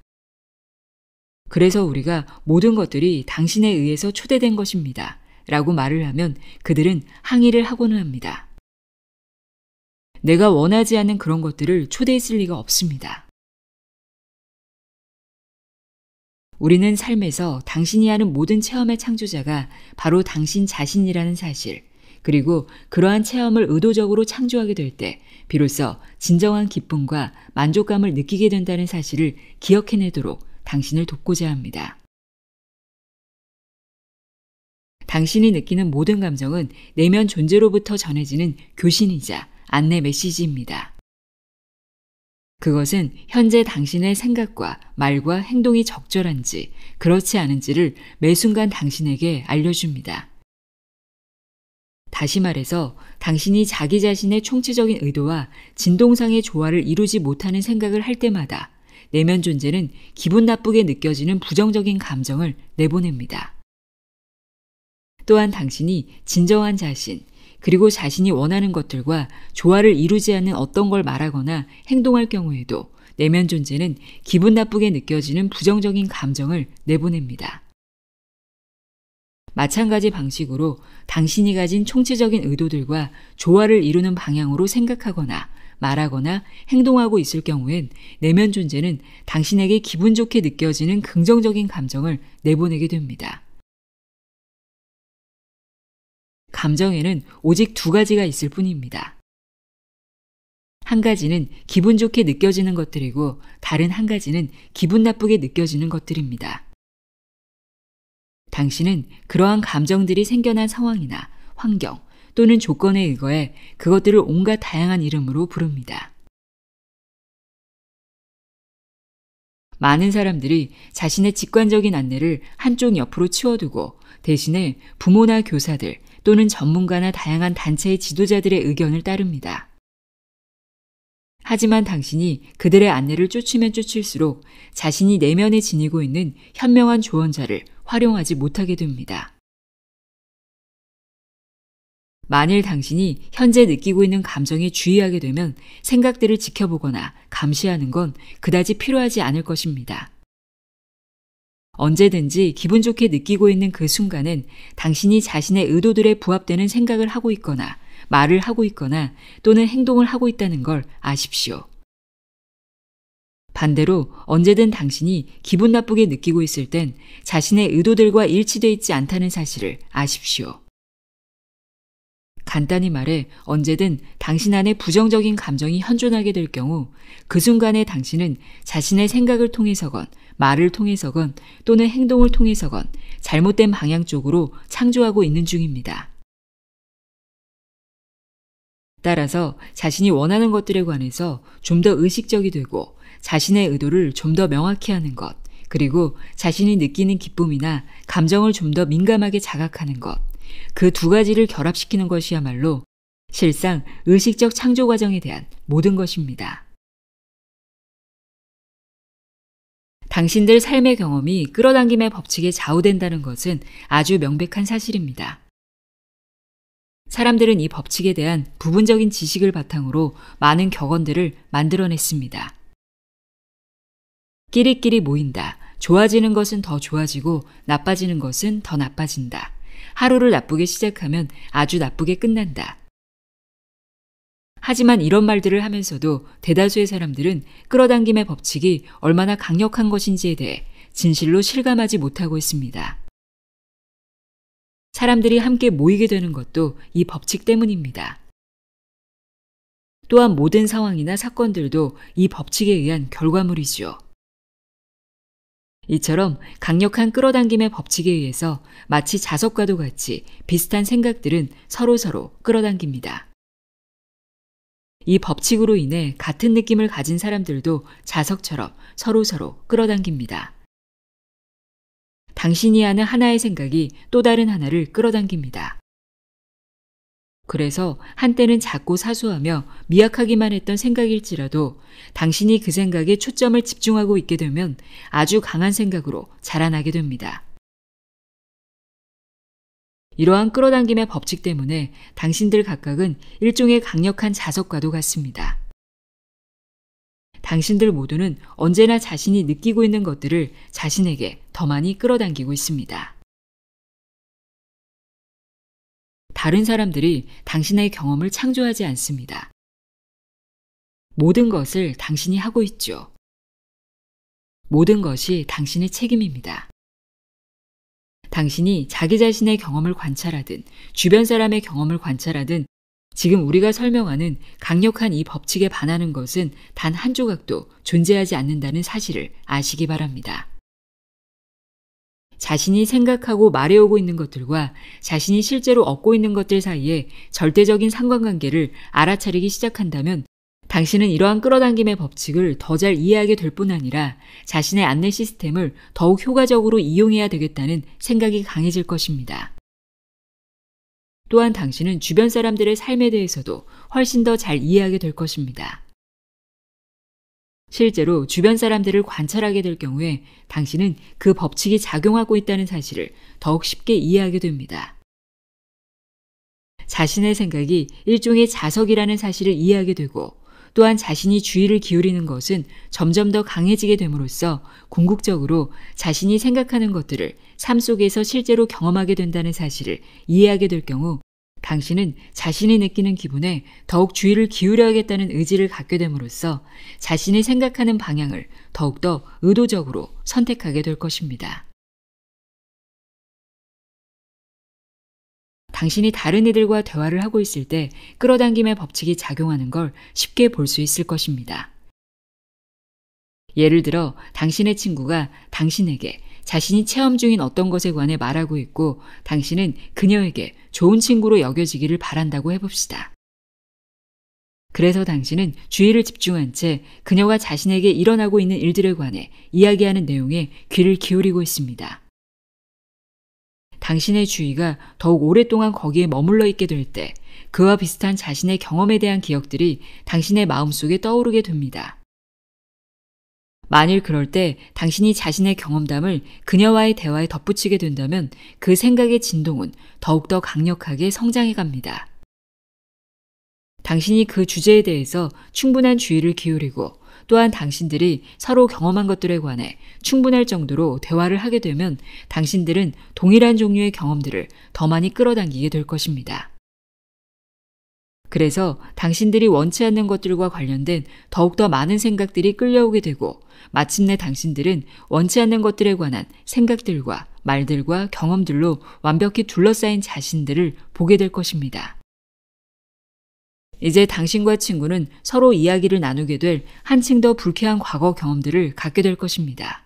그래서 우리가 모든 것들이 당신에 의해서 초대된 것입니다. 라고 말을 하면 그들은 항의를 하고는 합니다. 내가 원하지 않는 그런 것들을 초대했을 리가 없습니다. 우리는 삶에서 당신이 하는 모든 체험의 창조자가 바로 당신 자신이라는 사실, 그리고 그러한 체험을 의도적으로 창조하게 될 때 비로소 진정한 기쁨과 만족감을 느끼게 된다는 사실을 기억해내도록 당신을 돕고자 합니다. 당신이 느끼는 모든 감정은 내면 존재로부터 전해지는 교신이자 안내 메시지입니다. 그것은 현재 당신의 생각과 말과 행동이 적절한지 그렇지 않은지를 매 순간 당신에게 알려줍니다. 다시 말해서 당신이 자기 자신의 총체적인 의도와 진동상의 조화를 이루지 못하는 생각을 할 때마다 내면 존재는 기분 나쁘게 느껴지는 부정적인 감정을 내보냅니다. 또한 당신이 진정한 자신, 그리고 자신이 원하는 것들과 조화를 이루지 않는 어떤 걸 말하거나 행동할 경우에도 내면 존재는 기분 나쁘게 느껴지는 부정적인 감정을 내보냅니다. 마찬가지 방식으로 당신이 가진 총체적인 의도들과 조화를 이루는 방향으로 생각하거나 말하거나 행동하고 있을 경우엔 내면 존재는 당신에게 기분 좋게 느껴지는 긍정적인 감정을 내보내게 됩니다. 감정에는 오직 두 가지가 있을 뿐입니다. 한 가지는 기분 좋게 느껴지는 것들이고 다른 한 가지는 기분 나쁘게 느껴지는 것들입니다. 당신은 그러한 감정들이 생겨난 상황이나 환경 또는 조건에 의거해 그것들을 온갖 다양한 이름으로 부릅니다. 많은 사람들이 자신의 직관적인 안내를 한쪽 옆으로 치워두고 대신에 부모나 교사들 또는 전문가나 다양한 단체의 지도자들의 의견을 따릅니다. 하지만 당신이 그들의 안내를 쫓으면 쫓을수록 자신이 내면에 지니고 있는 현명한 조언자를 활용하지 못하게 됩니다. 만일 당신이 현재 느끼고 있는 감정에 주의하게 되면 생각들을 지켜보거나 감시하는 건 그다지 필요하지 않을 것입니다. 언제든지 기분 좋게 느끼고 있는 그 순간은 당신이 자신의 의도들에 부합되는 생각을 하고 있거나 말을 하고 있거나 또는 행동을 하고 있다는 걸 아십시오. 반대로 언제든 당신이 기분 나쁘게 느끼고 있을 땐 자신의 의도들과 일치되어 있지 않다는 사실을 아십시오. 간단히 말해 언제든 당신 안에 부정적인 감정이 현존하게 될 경우 그 순간에 당신은 자신의 생각을 통해서건 말을 통해서건 또는 행동을 통해서건 잘못된 방향 쪽으로 창조하고 있는 중입니다. 따라서 자신이 원하는 것들에 관해서 좀 더 의식적이 되고 자신의 의도를 좀 더 명확히 하는 것, 그리고 자신이 느끼는 기쁨이나 감정을 좀 더 민감하게 자각하는 것, 그 두 가지를 결합시키는 것이야말로 실상 의식적 창조 과정에 대한 모든 것입니다. 당신들 삶의 경험이 끌어당김의 법칙에 좌우된다는 것은 아주 명백한 사실입니다. 사람들은 이 법칙에 대한 부분적인 지식을 바탕으로 많은 격언들을 만들어냈습니다. 끼리끼리 모인다. 좋아지는 것은 더 좋아지고 나빠지는 것은 더 나빠진다. 하루를 나쁘게 시작하면 아주 나쁘게 끝난다. 하지만 이런 말들을 하면서도 대다수의 사람들은 끌어당김의 법칙이 얼마나 강력한 것인지에 대해 진실로 실감하지 못하고 있습니다. 사람들이 함께 모이게 되는 것도 이 법칙 때문입니다. 또한 모든 상황이나 사건들도 이 법칙에 의한 결과물이지요. 이처럼 강력한 끌어당김의 법칙에 의해서 마치 자석과도 같이 비슷한 생각들은 서로 끌어당깁니다. 이 법칙으로 인해 같은 느낌을 가진 사람들도 자석처럼 서로 끌어당깁니다. 당신이 하는 하나의 생각이 또 다른 하나를 끌어당깁니다. 그래서 한때는 작고 사소하며 미약하기만 했던 생각일지라도 당신이 그 생각에 초점을 집중하고 있게 되면 아주 강한 생각으로 자라나게 됩니다. 이러한 끌어당김의 법칙 때문에 당신들 각각은 일종의 강력한 자석과도 같습니다. 당신들 모두는 언제나 자신이 느끼고 있는 것들을 자신에게 더 많이 끌어당기고 있습니다. 다른 사람들이 당신의 경험을 창조하지 않습니다. 모든 것을 당신이 하고 있죠. 모든 것이 당신의 책임입니다. 당신이 자기 자신의 경험을 관찰하든 주변 사람의 경험을 관찰하든 지금 우리가 설명하는 강력한 이 법칙에 반하는 것은 단 한 조각도 존재하지 않는다는 사실을 아시기 바랍니다. 자신이 생각하고 말해오고 있는 것들과 자신이 실제로 얻고 있는 것들 사이에 절대적인 상관관계를 알아차리기 시작한다면 당신은 이러한 끌어당김의 법칙을 더 잘 이해하게 될 뿐 아니라 자신의 안내 시스템을 더욱 효과적으로 이용해야 되겠다는 생각이 강해질 것입니다. 또한 당신은 주변 사람들의 삶에 대해서도 훨씬 더 잘 이해하게 될 것입니다. 실제로 주변 사람들을 관찰하게 될 경우에 당신은 그 법칙이 작용하고 있다는 사실을 더욱 쉽게 이해하게 됩니다. 자신의 생각이 일종의 자석이라는 사실을 이해하게 되고 또한 자신이 주의를 기울이는 것은 점점 더 강해지게 됨으로써 궁극적으로 자신이 생각하는 것들을 삶 속에서 실제로 경험하게 된다는 사실을 이해하게 될 경우 당신은 자신이 느끼는 기분에 더욱 주의를 기울여야겠다는 의지를 갖게 됨으로써 자신이 생각하는 방향을 더욱더 의도적으로 선택하게 될 것입니다. 당신이 다른 이들과 대화를 하고 있을 때 끌어당김의 법칙이 작용하는 걸 쉽게 볼 수 있을 것입니다. 예를 들어 당신의 친구가 당신에게 자신이 체험 중인 어떤 것에 관해 말하고 있고 당신은 그녀에게 좋은 친구로 여겨지기를 바란다고 해봅시다. 그래서 당신은 주의를 집중한 채 그녀가 자신에게 일어나고 있는 일들에 관해 이야기하는 내용에 귀를 기울이고 있습니다. 당신의 주의가 더욱 오랫동안 거기에 머물러 있게 될 때 그와 비슷한 자신의 경험에 대한 기억들이 당신의 마음속에 떠오르게 됩니다. 만일 그럴 때 당신이 자신의 경험담을 그녀와의 대화에 덧붙이게 된다면 그 생각의 진동은 더욱더 강력하게 성장해 갑니다. 당신이 그 주제에 대해서 충분한 주의를 기울이고 또한 당신들이 서로 경험한 것들에 관해 충분할 정도로 대화를 하게 되면 당신들은 동일한 종류의 경험들을 더 많이 끌어당기게 될 것입니다. 그래서 당신들이 원치 않는 것들과 관련된 더욱더 많은 생각들이 끌려오게 되고 마침내 당신들은 원치 않는 것들에 관한 생각들과 말들과 경험들로 완벽히 둘러싸인 자신들을 보게 될 것입니다. 이제 당신과 친구는 서로 이야기를 나누게 될 한층 더 불쾌한 과거 경험들을 갖게 될 것입니다.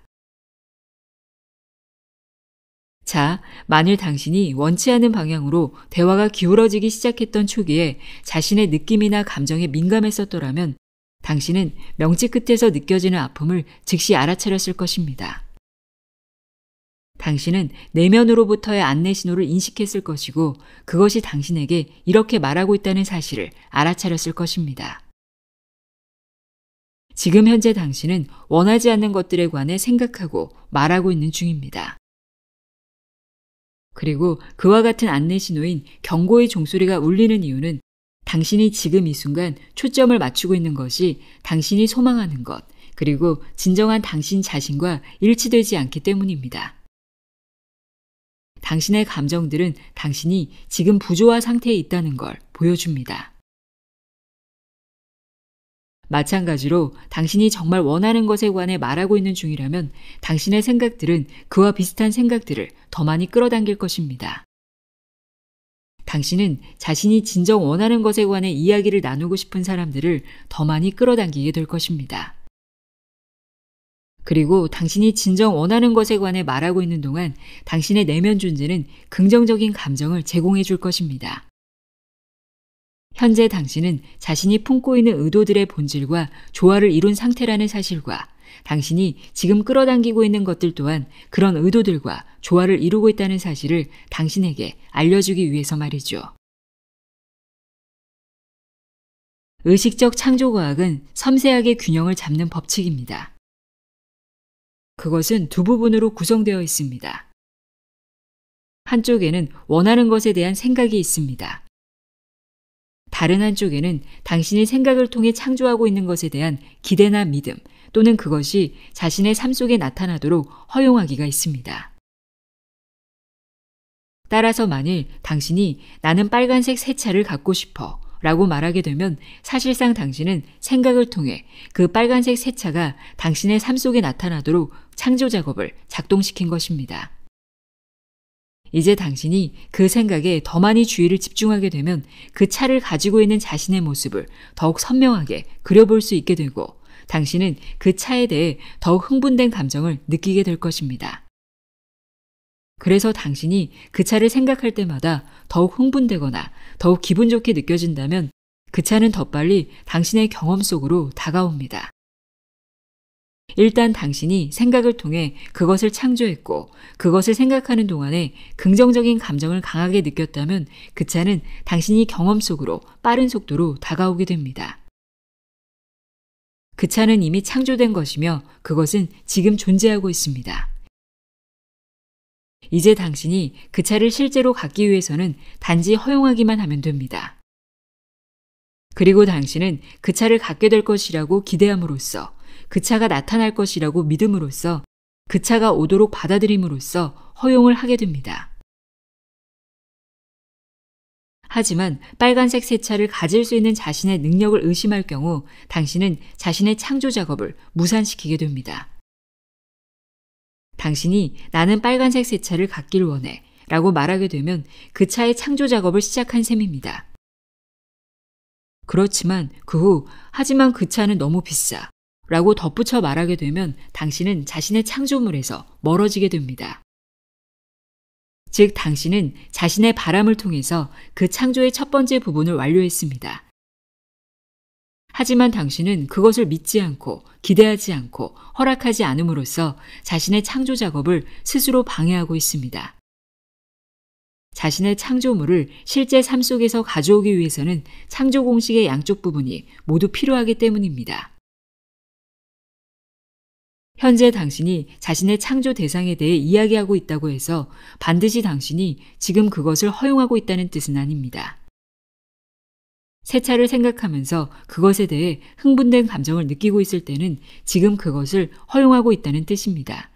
자, 만일 당신이 원치 않은 방향으로 대화가 기울어지기 시작했던 초기에 자신의 느낌이나 감정에 민감했었더라면 당신은 명치 끝에서 느껴지는 아픔을 즉시 알아차렸을 것입니다. 당신은 내면으로부터의 안내 신호를 인식했을 것이고 그것이 당신에게 이렇게 말하고 있다는 사실을 알아차렸을 것입니다. 지금 현재 당신은 원하지 않는 것들에 관해 생각하고 말하고 있는 중입니다. 그리고 그와 같은 안내 신호인 경고의 종소리가 울리는 이유는 당신이 지금 이 순간 초점을 맞추고 있는 것이 당신이 소망하는 것, 그리고 진정한 당신 자신과 일치되지 않기 때문입니다. 당신의 감정들은 당신이 지금 부조화 상태에 있다는 걸 보여줍니다. 마찬가지로 당신이 정말 원하는 것에 관해 말하고 있는 중이라면 당신의 생각들은 그와 비슷한 생각들을 더 많이 끌어당길 것입니다. 당신은 자신이 진정 원하는 것에 관해 이야기를 나누고 싶은 사람들을 더 많이 끌어당기게 될 것입니다. 그리고 당신이 진정 원하는 것에 관해 말하고 있는 동안 당신의 내면 존재는 긍정적인 감정을 제공해 줄 것입니다. 현재 당신은 자신이 품고 있는 의도들의 본질과 조화를 이룬 상태라는 사실과 당신이 지금 끌어당기고 있는 것들 또한 그런 의도들과 조화를 이루고 있다는 사실을 당신에게 알려주기 위해서 말이죠. 의식적 창조과학은 섬세하게 균형을 잡는 법칙입니다. 그것은 두 부분으로 구성되어 있습니다. 한쪽에는 원하는 것에 대한 생각이 있습니다. 다른 한쪽에는 당신이 생각을 통해 창조하고 있는 것에 대한 기대나 믿음 또는 그것이 자신의 삶 속에 나타나도록 허용하기가 있습니다. 따라서 만일 당신이 나는 빨간색 새 차를 갖고 싶어 라고 말하게 되면 사실상 당신은 생각을 통해 그 빨간색 새 차가 당신의 삶 속에 나타나도록 창조 작업을 작동시킨 것입니다. 이제 당신이 그 생각에 더 많이 주의를 집중하게 되면 그 차를 가지고 있는 자신의 모습을 더욱 선명하게 그려볼 수 있게 되고 당신은 그 차에 대해 더욱 흥분된 감정을 느끼게 될 것입니다. 그래서 당신이 그 차를 생각할 때마다 더욱 흥분되거나 더욱 기분 좋게 느껴진다면 그 차는 더 빨리 당신의 경험 속으로 다가옵니다. 일단 당신이 생각을 통해 그것을 창조했고 그것을 생각하는 동안에 긍정적인 감정을 강하게 느꼈다면 그 차는 당신이 경험 속으로 빠른 속도로 다가오게 됩니다. 그 차는 이미 창조된 것이며 그것은 지금 존재하고 있습니다. 이제 당신이 그 차를 실제로 갖기 위해서는 단지 허용하기만 하면 됩니다. 그리고 당신은 그 차를 갖게 될 것이라고 기대함으로써 그 차가 나타날 것이라고 믿음으로써 그 차가 오도록 받아들임으로써 허용을 하게 됩니다. 하지만 빨간색 새 차를 가질 수 있는 자신의 능력을 의심할 경우 당신은 자신의 창조 작업을 무산시키게 됩니다. 당신이 나는 빨간색 새 차를 갖길 원해 라고 말하게 되면 그 차의 창조 작업을 시작한 셈입니다. 그렇지만 그 후 하지만 그 차는 너무 비싸 라고 덧붙여 말하게 되면 당신은 자신의 창조물에서 멀어지게 됩니다. 즉 당신은 자신의 바람을 통해서 그 창조의 첫 번째 부분을 완료했습니다. 하지만 당신은 그것을 믿지 않고 기대하지 않고 허락하지 않음으로써 자신의 창조 작업을 스스로 방해하고 있습니다. 자신의 창조물을 실제 삶 속에서 가져오기 위해서는 창조 공식의 양쪽 부분이 모두 필요하기 때문입니다. 현재 당신이 자신의 창조 대상에 대해 이야기하고 있다고 해서 반드시 당신이 지금 그것을 허용하고 있다는 뜻은 아닙니다. 새 차를 생각하면서 그것에 대해 흥분된 감정을 느끼고 있을 때는 지금 그것을 허용하고 있다는 뜻입니다.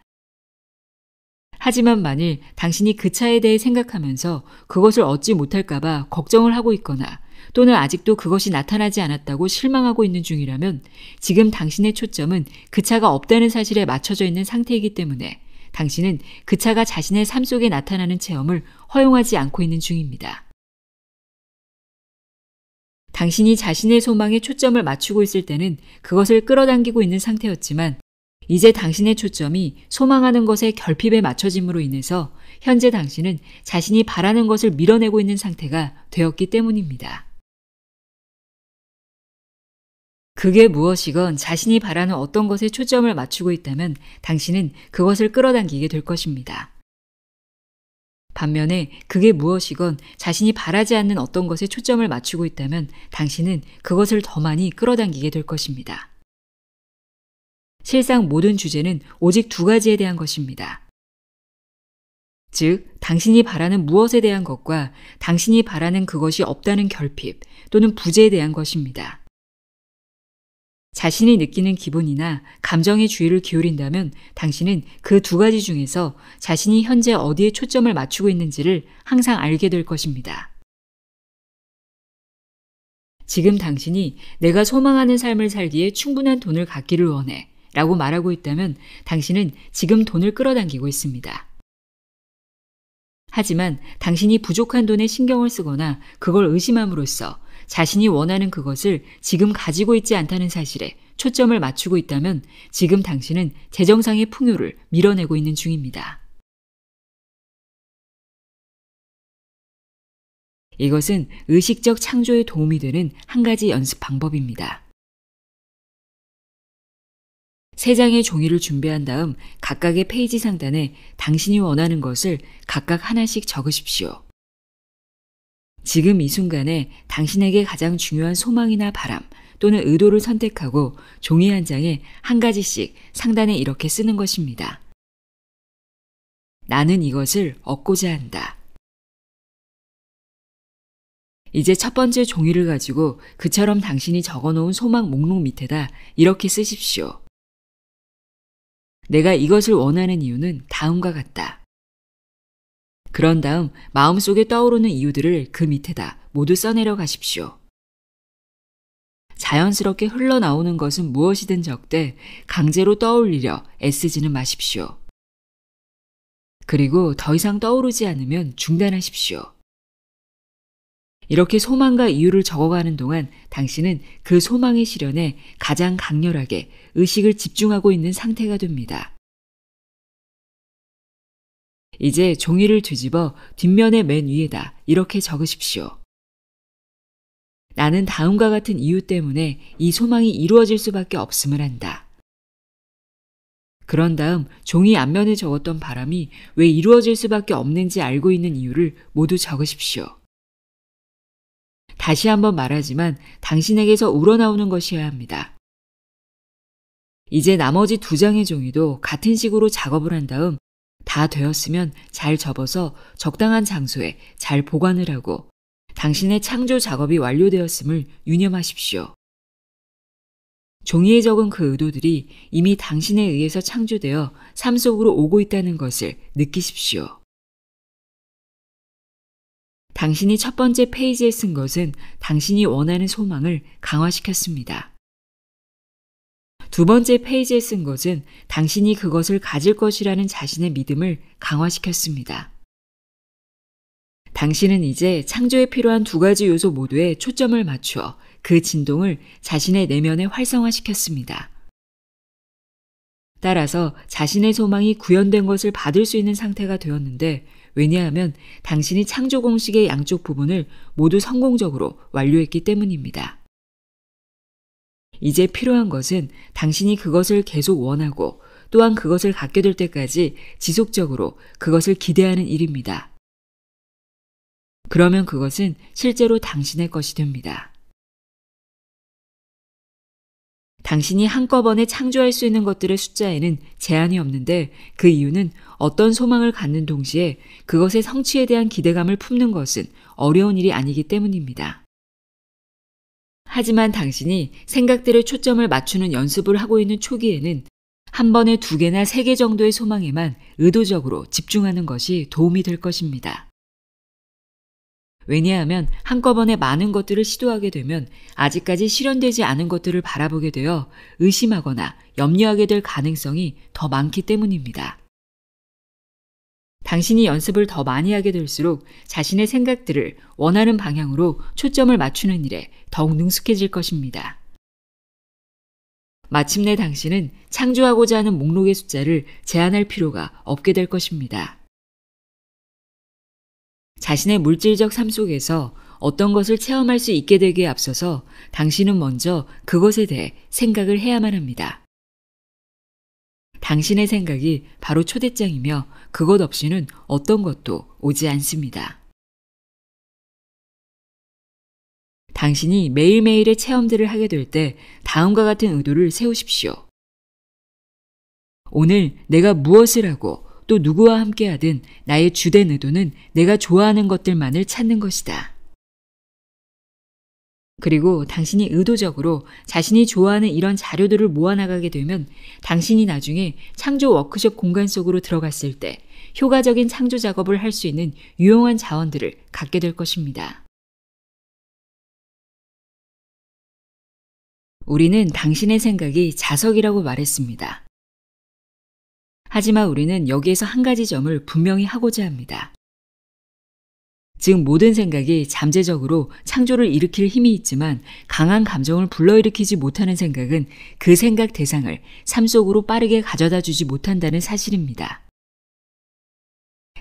하지만 만일 당신이 그 차에 대해 생각하면서 그것을 얻지 못할까봐 걱정을 하고 있거나 또는 아직도 그것이 나타나지 않았다고 실망하고 있는 중이라면 지금 당신의 초점은 그 차가 없다는 사실에 맞춰져 있는 상태이기 때문에 당신은 그 차가 자신의 삶 속에 나타나는 체험을 허용하지 않고 있는 중입니다. 당신이 자신의 소망에 초점을 맞추고 있을 때는 그것을 끌어당기고 있는 상태였지만 이제 당신의 초점이 소망하는 것의 결핍에 맞춰짐으로 인해서 현재 당신은 자신이 바라는 것을 밀어내고 있는 상태가 되었기 때문입니다. 그게 무엇이건 자신이 바라는 어떤 것에 초점을 맞추고 있다면 당신은 그것을 끌어당기게 될 것입니다. 반면에 그게 무엇이건 자신이 바라지 않는 어떤 것에 초점을 맞추고 있다면 당신은 그것을 더 많이 끌어당기게 될 것입니다. 실상 모든 주제는 오직 두 가지에 대한 것입니다. 즉, 당신이 바라는 무엇에 대한 것과 당신이 바라는 그것이 없다는 결핍 또는 부재에 대한 것입니다. 자신이 느끼는 기분이나 감정에 주의를 기울인다면 당신은 그 두 가지 중에서 자신이 현재 어디에 초점을 맞추고 있는지를 항상 알게 될 것입니다. 지금 당신이 내가 소망하는 삶을 살기에 충분한 돈을 갖기를 원해 라고 말하고 있다면 당신은 지금 돈을 끌어당기고 있습니다. 하지만 당신이 부족한 돈에 신경을 쓰거나 그걸 의심함으로써 자신이 원하는 그것을 지금 가지고 있지 않다는 사실에 초점을 맞추고 있다면 지금 당신은 재정상의 풍요를 밀어내고 있는 중입니다. 이것은 의식적 창조에 도움이 되는 한 가지 연습 방법입니다. 3장의 종이를 준비한 다음 각각의 페이지 상단에 당신이 원하는 것을 각각 하나씩 적으십시오. 지금 이 순간에 당신에게 가장 중요한 소망이나 바람 또는 의도를 선택하고 종이 한 장에 한 가지씩 상단에 이렇게 쓰는 것입니다. 나는 이것을 얻고자 한다. 이제 첫 번째 종이를 가지고 그처럼 당신이 적어놓은 소망 목록 밑에다 이렇게 쓰십시오. 내가 이것을 원하는 이유는 다음과 같다. 그런 다음 마음속에 떠오르는 이유들을 그 밑에다 모두 써내려 가십시오. 자연스럽게 흘러나오는 것은 무엇이든 적되 강제로 떠올리려 애쓰지는 마십시오. 그리고 더 이상 떠오르지 않으면 중단하십시오. 이렇게 소망과 이유를 적어가는 동안 당신은 그 소망의 실현에 가장 강렬하게 의식을 집중하고 있는 상태가 됩니다. 이제 종이를 뒤집어 뒷면의 맨 위에다 이렇게 적으십시오. 나는 다음과 같은 이유 때문에 이 소망이 이루어질 수밖에 없음을 안다. 그런 다음 종이 앞면에 적었던 바람이 왜 이루어질 수밖에 없는지 알고 있는 이유를 모두 적으십시오. 다시 한번 말하지만 당신에게서 우러나오는 것이어야 합니다. 이제 나머지 2장의 종이도 같은 식으로 작업을 한 다음 다 되었으면 잘 접어서 적당한 장소에 잘 보관을 하고 당신의 창조 작업이 완료되었음을 유념하십시오. 종이에 적은 그 의도들이 이미 당신에 의해서 창조되어 삶 속으로 오고 있다는 것을 느끼십시오. 당신이 첫 번째 페이지에 쓴 것은 당신이 원하는 소망을 강화시켰습니다. 두 번째 페이지에 쓴 것은 당신이 그것을 가질 것이라는 자신의 믿음을 강화시켰습니다. 당신은 이제 창조에 필요한 2가지 요소 모두에 초점을 맞추어 그 진동을 자신의 내면에 활성화시켰습니다. 따라서 자신의 소망이 구현된 것을 받을 수 있는 상태가 되었는데 왜냐하면 당신이 창조 공식의 양쪽 부분을 모두 성공적으로 완료했기 때문입니다. 이제 필요한 것은 당신이 그것을 계속 원하고 또한 그것을 갖게 될 때까지 지속적으로 그것을 기대하는 일입니다. 그러면 그것은 실제로 당신의 것이 됩니다. 당신이 한꺼번에 창조할 수 있는 것들의 숫자에는 제한이 없는데 그 이유는 어떤 소망을 갖는 동시에 그것의 성취에 대한 기대감을 품는 것은 어려운 일이 아니기 때문입니다. 하지만 당신이 생각들의 초점을 맞추는 연습을 하고 있는 초기에는 한 번에 2개나 3개 정도의 소망에만 의도적으로 집중하는 것이 도움이 될 것입니다. 왜냐하면 한꺼번에 많은 것들을 시도하게 되면 아직까지 실현되지 않은 것들을 바라보게 되어 의심하거나 염려하게 될 가능성이 더 많기 때문입니다. 당신이 연습을 더 많이 하게 될수록 자신의 생각들을 원하는 방향으로 초점을 맞추는 일에 더욱 능숙해질 것입니다. 마침내 당신은 창조하고자 하는 목록의 숫자를 제한할 필요가 없게 될 것입니다. 자신의 물질적 삶 속에서 어떤 것을 체험할 수 있게 되기에 앞서서 당신은 먼저 그것에 대해 생각을 해야만 합니다. 당신의 생각이 바로 초대장이며 그것 없이는 어떤 것도 오지 않습니다. 당신이 매일매일의 체험들을 하게 될 때 다음과 같은 의도를 세우십시오. 오늘 내가 무엇을 하고 또 누구와 함께 하든 나의 주된 의도는 내가 좋아하는 것들만을 찾는 것이다. 그리고 당신이 의도적으로 자신이 좋아하는 이런 자료들을 모아나가게 되면 당신이 나중에 창조 워크숍 공간 속으로 들어갔을 때 효과적인 창조 작업을 할 수 있는 유용한 자원들을 갖게 될 것입니다. 우리는 당신의 생각이 자석이라고 말했습니다. 하지만 우리는 여기에서 한 가지 점을 분명히 하고자 합니다. 즉 모든 생각이 잠재적으로 창조를 일으킬 힘이 있지만 강한 감정을 불러일으키지 못하는 생각은 그 생각 대상을 삶 속으로 빠르게 가져다 주지 못한다는 사실입니다.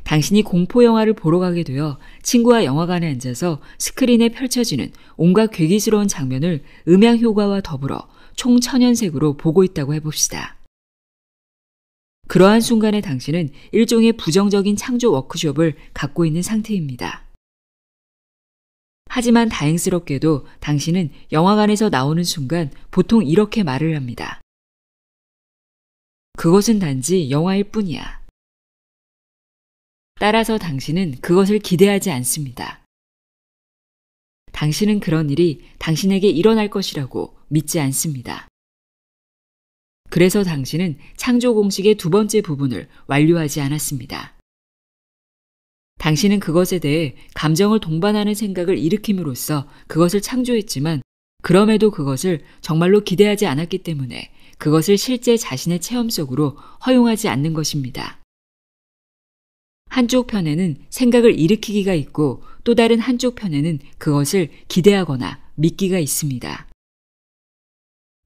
당신이 공포 영화를 보러 가게 되어 친구와 영화관에 앉아서 스크린에 펼쳐지는 온갖 괴기스러운 장면을 음향 효과와 더불어 총천연색으로 보고 있다고 해봅시다. 그러한 순간에 당신은 일종의 부정적인 창조 워크숍을 갖고 있는 상태입니다. 하지만 다행스럽게도 당신은 영화관에서 나오는 순간 보통 이렇게 말을 합니다. 그것은 단지 영화일 뿐이야. 따라서 당신은 그것을 기대하지 않습니다. 당신은 그런 일이 당신에게 일어날 것이라고 믿지 않습니다. 그래서 당신은 창조 공식의 두 번째 부분을 완료하지 않았습니다. 당신은 그것에 대해 감정을 동반하는 생각을 일으킴으로써 그것을 창조했지만 그럼에도 그것을 정말로 기대하지 않았기 때문에 그것을 실제 자신의 체험 속으로 허용하지 않는 것입니다. 한쪽 편에는 생각을 일으키기가 있고 또 다른 한쪽 편에는 그것을 기대하거나 믿기가 있습니다.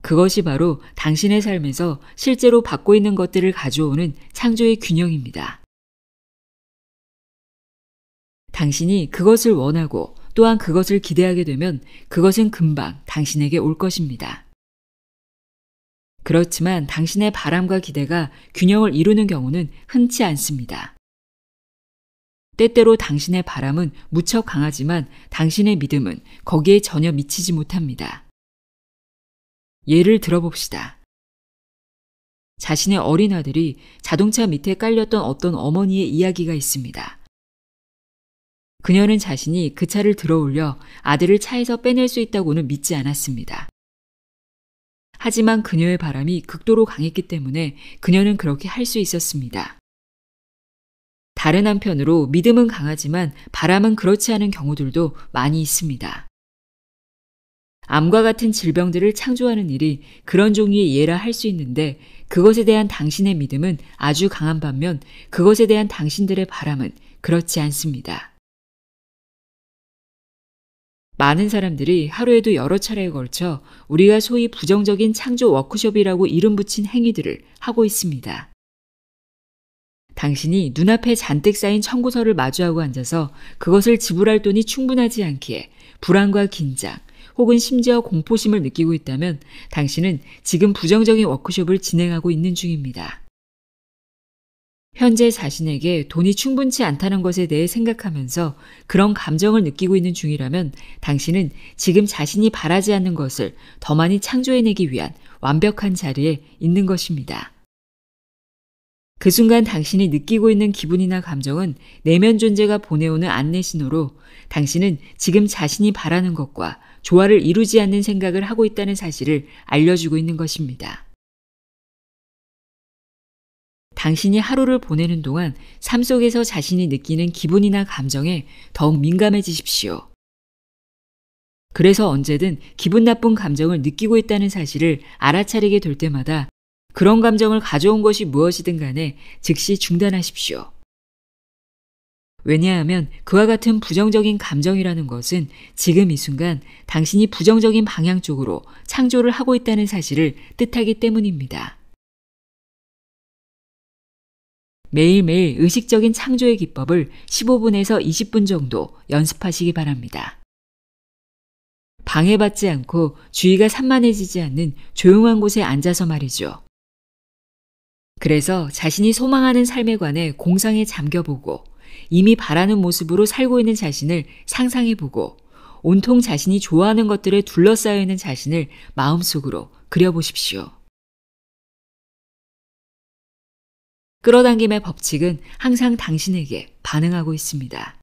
그것이 바로 당신의 삶에서 실제로 받고 있는 것들을 가져오는 창조의 균형입니다. 당신이 그것을 원하고 또한 그것을 기대하게 되면 그것은 금방 당신에게 올 것입니다. 그렇지만 당신의 바람과 기대가 균형을 이루는 경우는 흔치 않습니다. 때때로 당신의 바람은 무척 강하지만 당신의 믿음은 거기에 전혀 미치지 못합니다. 예를 들어봅시다. 자신의 어린 아들이 자동차 밑에 깔렸던 어떤 어머니의 이야기가 있습니다. 그녀는 자신이 그 차를 들어올려 아들을 차에서 빼낼 수 있다고는 믿지 않았습니다. 하지만 그녀의 바람이 극도로 강했기 때문에 그녀는 그렇게 할 수 있었습니다. 다른 한편으로 믿음은 강하지만 바람은 그렇지 않은 경우들도 많이 있습니다. 암과 같은 질병들을 창조하는 일이 그런 종류의 예라 할 수 있는데 그것에 대한 당신의 믿음은 아주 강한 반면 그것에 대한 당신들의 바람은 그렇지 않습니다. 많은 사람들이 하루에도 여러 차례에 걸쳐 우리가 소위 부정적인 창조 워크숍이라고 이름 붙인 행위들을 하고 있습니다. 당신이 눈앞에 잔뜩 쌓인 청구서를 마주하고 앉아서 그것을 지불할 돈이 충분하지 않기에 불안과 긴장, 혹은 심지어 공포심을 느끼고 있다면 당신은 지금 부정적인 워크숍을 진행하고 있는 중입니다. 현재 자신에게 돈이 충분치 않다는 것에 대해 생각하면서 그런 감정을 느끼고 있는 중이라면 당신은 지금 자신이 바라지 않는 것을 더 많이 창조해내기 위한 완벽한 자리에 있는 것입니다. 그 순간 당신이 느끼고 있는 기분이나 감정은 내면 존재가 보내오는 안내 신호로 당신은 지금 자신이 바라는 것과 조화를 이루지 않는 생각을 하고 있다는 사실을 알려주고 있는 것입니다. 당신이 하루를 보내는 동안 삶 속에서 자신이 느끼는 기분이나 감정에 더욱 민감해지십시오. 그래서 언제든 기분 나쁜 감정을 느끼고 있다는 사실을 알아차리게 될 때마다 그런 감정을 가져온 것이 무엇이든 간에 즉시 중단하십시오. 왜냐하면 그와 같은 부정적인 감정이라는 것은 지금 이 순간 당신이 부정적인 방향 쪽으로 창조를 하고 있다는 사실을 뜻하기 때문입니다. 매일매일 의식적인 창조의 기법을 15분에서 20분 정도 연습하시기 바랍니다. 방해받지 않고 주의가 산만해지지 않는 조용한 곳에 앉아서 말이죠. 그래서 자신이 소망하는 삶에 관해 공상에 잠겨보고 이미 바라는 모습으로 살고 있는 자신을 상상해보고 온통 자신이 좋아하는 것들에 둘러싸여 있는 자신을 마음속으로 그려보십시오. 끌어당김의 법칙은 항상 당신에게 반응하고 있습니다.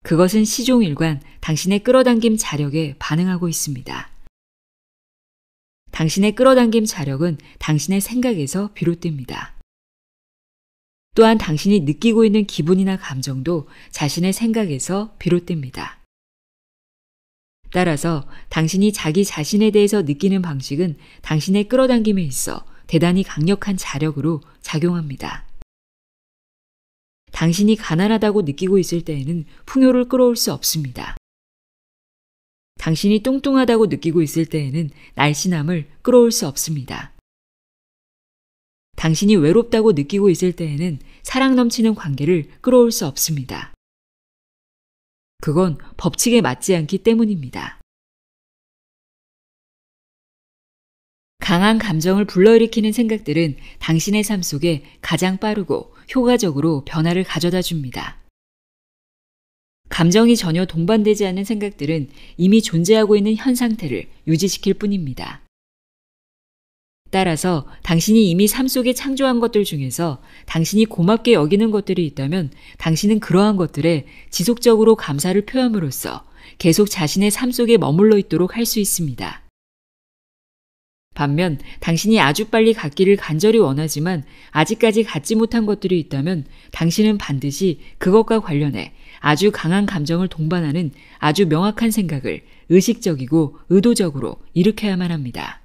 그것은 시종일관 당신의 끌어당김 자력에 반응하고 있습니다. 당신의 끌어당김 자력은 당신의 생각에서 비롯됩니다. 또한 당신이 느끼고 있는 기분이나 감정도 자신의 생각에서 비롯됩니다. 따라서 당신이 자기 자신에 대해서 느끼는 방식은 당신의 끌어당김에 있어 대단히 강력한 자력으로 작용합니다. 당신이 가난하다고 느끼고 있을 때에는 풍요를 끌어올 수 없습니다. 당신이 뚱뚱하다고 느끼고 있을 때에는 날씬함을 끌어올 수 없습니다. 당신이 외롭다고 느끼고 있을 때에는 사랑 넘치는 관계를 끌어올 수 없습니다. 그건 법칙에 맞지 않기 때문입니다. 강한 감정을 불러일으키는 생각들은 당신의 삶 속에 가장 빠르고 효과적으로 변화를 가져다 줍니다. 감정이 전혀 동반되지 않는 생각들은 이미 존재하고 있는 현 상태를 유지시킬 뿐입니다. 따라서 당신이 이미 삶 속에 창조한 것들 중에서 당신이 고맙게 여기는 것들이 있다면 당신은 그러한 것들에 지속적으로 감사를 표함으로써 계속 자신의 삶 속에 머물러 있도록 할 수 있습니다. 반면 당신이 아주 빨리 갖기를 간절히 원하지만 아직까지 갖지 못한 것들이 있다면 당신은 반드시 그것과 관련해 아주 강한 감정을 동반하는 아주 명확한 생각을 의식적이고 의도적으로 일으켜야만 합니다.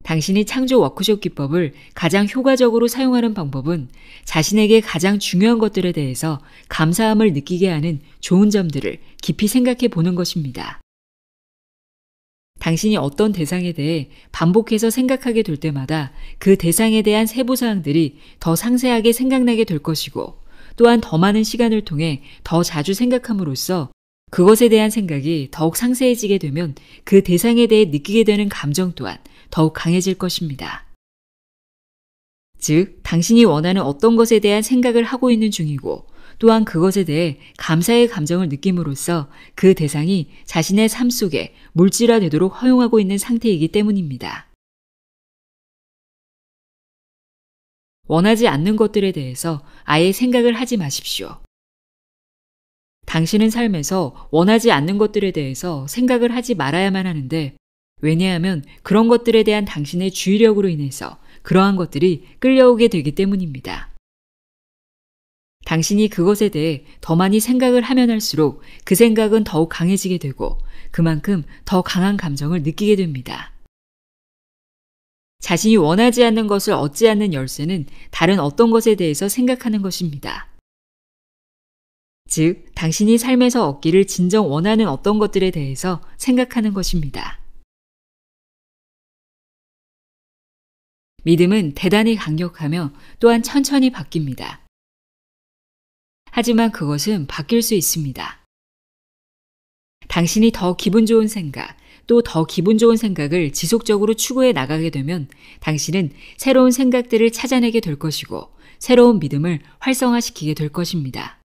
당신이 창조 워크숍 기법을 가장 효과적으로 사용하는 방법은 자신에게 가장 중요한 것들에 대해서 감사함을 느끼게 하는 좋은 점들을 깊이 생각해 보는 것입니다. 당신이 어떤 대상에 대해 반복해서 생각하게 될 때마다 그 대상에 대한 세부사항들이 더 상세하게 생각나게 될 것이고 또한 더 많은 시간을 통해 더 자주 생각함으로써 그것에 대한 생각이 더욱 상세해지게 되면 그 대상에 대해 느끼게 되는 감정 또한 더욱 강해질 것입니다. 즉, 당신이 원하는 어떤 것에 대한 생각을 하고 있는 중이고 또한 그것에 대해 감사의 감정을 느낌으로써 그 대상이 자신의 삶 속에 물질화되도록 허용하고 있는 상태이기 때문입니다. 원하지 않는 것들에 대해서 아예 생각을 하지 마십시오. 당신은 삶에서 원하지 않는 것들에 대해서 생각을 하지 말아야만 하는데 왜냐하면 그런 것들에 대한 당신의 주의력으로 인해서 그러한 것들이 끌려오게 되기 때문입니다. 당신이 그것에 대해 더 많이 생각을 하면 할수록 그 생각은 더욱 강해지게 되고 그만큼 더 강한 감정을 느끼게 됩니다. 자신이 원하지 않는 것을 얻지 않는 열쇠는 다른 어떤 것에 대해서 생각하는 것입니다. 즉, 당신이 삶에서 얻기를 진정 원하는 어떤 것들에 대해서 생각하는 것입니다. 믿음은 대단히 강력하며 또한 천천히 바뀝니다. 하지만 그것은 바뀔 수 있습니다. 당신이 더 기분 좋은 생각, 또 더 기분 좋은 생각을 지속적으로 추구해 나가게 되면 당신은 새로운 생각들을 찾아내게 될 것이고 새로운 믿음을 활성화시키게 될 것입니다.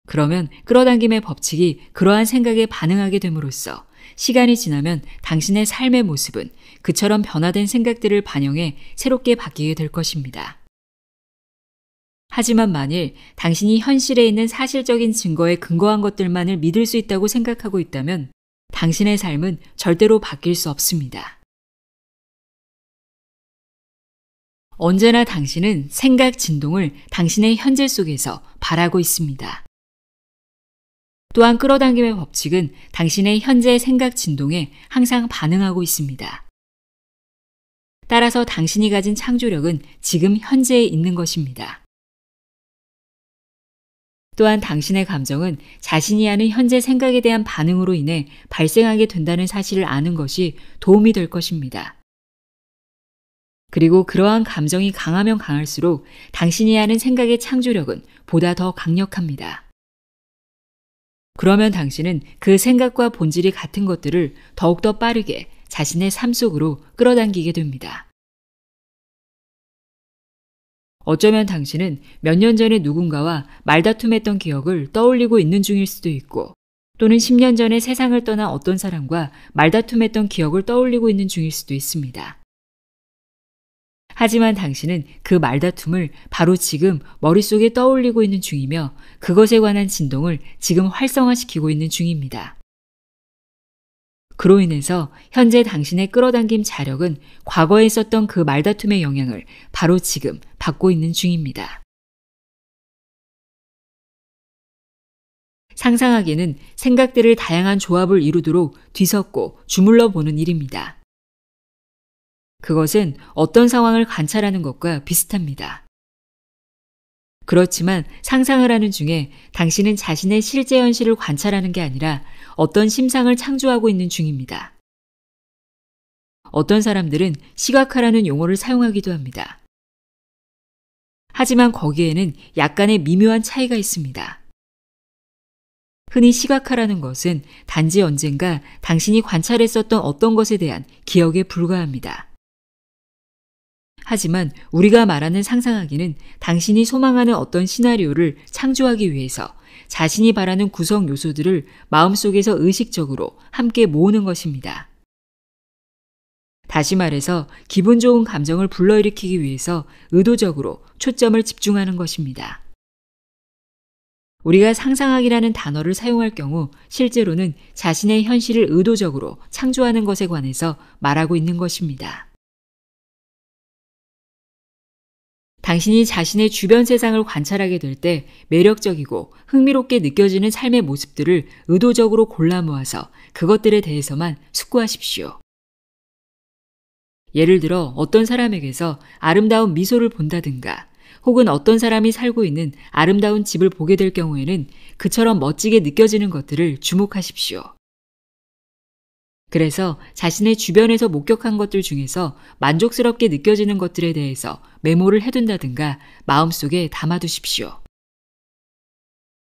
그러면 끌어당김의 법칙이 그러한 생각에 반응하게 됨으로써 시간이 지나면 당신의 삶의 모습은 그처럼 변화된 생각들을 반영해 새롭게 바뀌게 될 것입니다. 하지만 만일 당신이 현실에 있는 사실적인 증거에 근거한 것들만을 믿을 수 있다고 생각하고 있다면 당신의 삶은 절대로 바뀔 수 없습니다. 언제나 당신은 생각 진동을 당신의 현재 속에서 바라고 있습니다. 또한 끌어당김의 법칙은 당신의 현재 생각 진동에 항상 반응하고 있습니다. 따라서 당신이 가진 창조력은 지금 현재에 있는 것입니다. 또한 당신의 감정은 자신이 하는 현재 생각에 대한 반응으로 인해 발생하게 된다는 사실을 아는 것이 도움이 될 것입니다. 그리고 그러한 감정이 강하면 강할수록 당신이 하는 생각의 창조력은 보다 더 강력합니다. 그러면 당신은 그 생각과 본질이 같은 것들을 더욱더 빠르게 자신의 삶 속으로 끌어당기게 됩니다. 어쩌면 당신은 몇 년 전에 누군가와 말다툼했던 기억을 떠올리고 있는 중일 수도 있고, 또는 10년 전에 세상을 떠난 어떤 사람과 말다툼했던 기억을 떠올리고 있는 중일 수도 있습니다. 하지만 당신은 그 말다툼을 바로 지금 머릿속에 떠올리고 있는 중이며 그것에 관한 진동을 지금 활성화시키고 있는 중입니다. 그로 인해서 현재 당신의 끌어당김 자력은 과거에 있었던 그 말다툼의 영향을 바로 지금 받고 있는 중입니다. 상상하기는 생각들을 다양한 조합을 이루도록 뒤섞고 주물러 보는 일입니다. 그것은 어떤 상황을 관찰하는 것과 비슷합니다. 그렇지만 상상을 하는 중에 당신은 자신의 실제 현실을 관찰하는 게 아니라 어떤 심상을 창조하고 있는 중입니다. 어떤 사람들은 시각화라는 용어를 사용하기도 합니다. 하지만 거기에는 약간의 미묘한 차이가 있습니다. 흔히 시각화라는 것은 단지 언젠가 당신이 관찰했었던 어떤 것에 대한 기억에 불과합니다. 하지만 우리가 말하는 상상하기는 당신이 소망하는 어떤 시나리오를 창조하기 위해서 자신이 바라는 구성 요소들을 마음속에서 의식적으로 함께 모으는 것입니다. 다시 말해서 기분 좋은 감정을 불러일으키기 위해서 의도적으로 초점을 집중하는 것입니다. 우리가 상상하기라는 단어를 사용할 경우 실제로는 자신의 현실을 의도적으로 창조하는 것에 관해서 말하고 있는 것입니다. 당신이 자신의 주변 세상을 관찰하게 될 때 매력적이고 흥미롭게 느껴지는 삶의 모습들을 의도적으로 골라 모아서 그것들에 대해서만 숙고하십시오. 예를 들어 어떤 사람에게서 아름다운 미소를 본다든가 혹은 어떤 사람이 살고 있는 아름다운 집을 보게 될 경우에는 그처럼 멋지게 느껴지는 것들을 주목하십시오. 그래서 자신의 주변에서 목격한 것들 중에서 만족스럽게 느껴지는 것들에 대해서 메모를 해둔다든가 마음속에 담아두십시오.